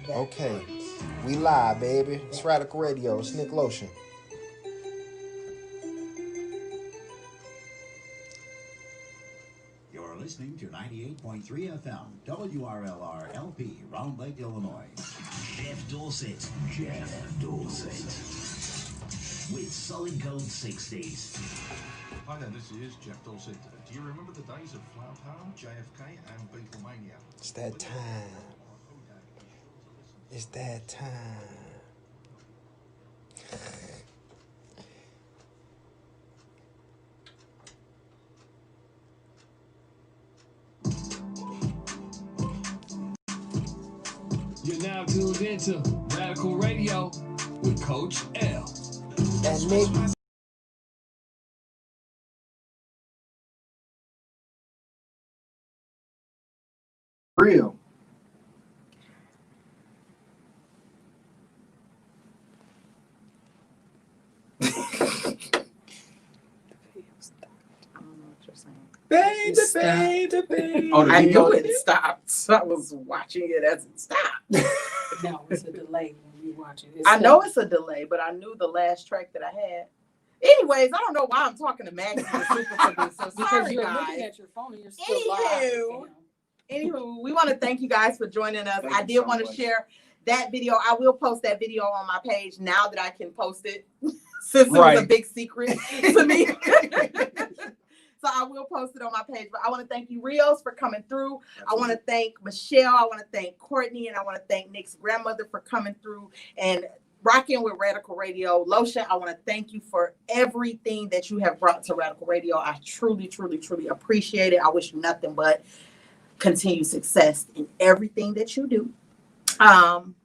Okay, we live, baby. It's Radical Radio. It's Nick Lotion. You're listening to 98.3 FM, WRLR-LP, Round Lake, Illinois. Jeff Dorset. With Solid Gold 60s. Hi there, this is Jeff Dorset. Do you remember the days of Flower Power, JFK, and Beatlemania? It's that time. It's that time. You're now tuned into Radical Radio with Coach L. And Nick. Real. Baby. Oh, I know it stopped. So I was watching it as it stopped. No, it's a delay when you watch it. I know it's a delay, but I knew the last track that I had. Anyways, I don't know why I'm talking to Maggie, the super producer. because Sorry, you're guys. looking at your phone and you're still live. Anywho, we want to thank you guys for joining us. Thank I you did so want to much. share that video. I will post that video on my page now that I can post it, since it was a Right. big secret to me. So I will post it on my page. But I want to thank you, Rios, for coming through. I want to thank Michelle. I want to thank Courtney, and I want to thank Nick's grandmother for coming through and rocking with Radical Radio. Lotion, I want to thank you for everything that you have brought to Radical Radio. I truly, truly, truly appreciate it. I wish you nothing but continued success in everything that you do. And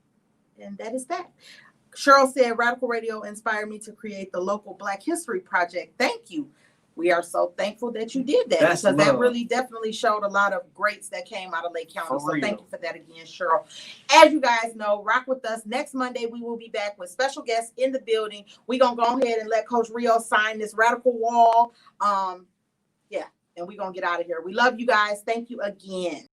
that is that. Cheryl said, Radical Radio inspired me to create the local Black History Project. Thank you. We are so thankful that you did that, That's because that love. really definitely showed a lot of greats that came out of Lake County. For So real. thank you for that again, Cheryl. As you guys know, rock with us. Next Monday, we will be back with special guests in the building. We're going to go ahead and let Coach Rio sign this Radical Wall. And we're going to get out of here. We love you guys. Thank you again.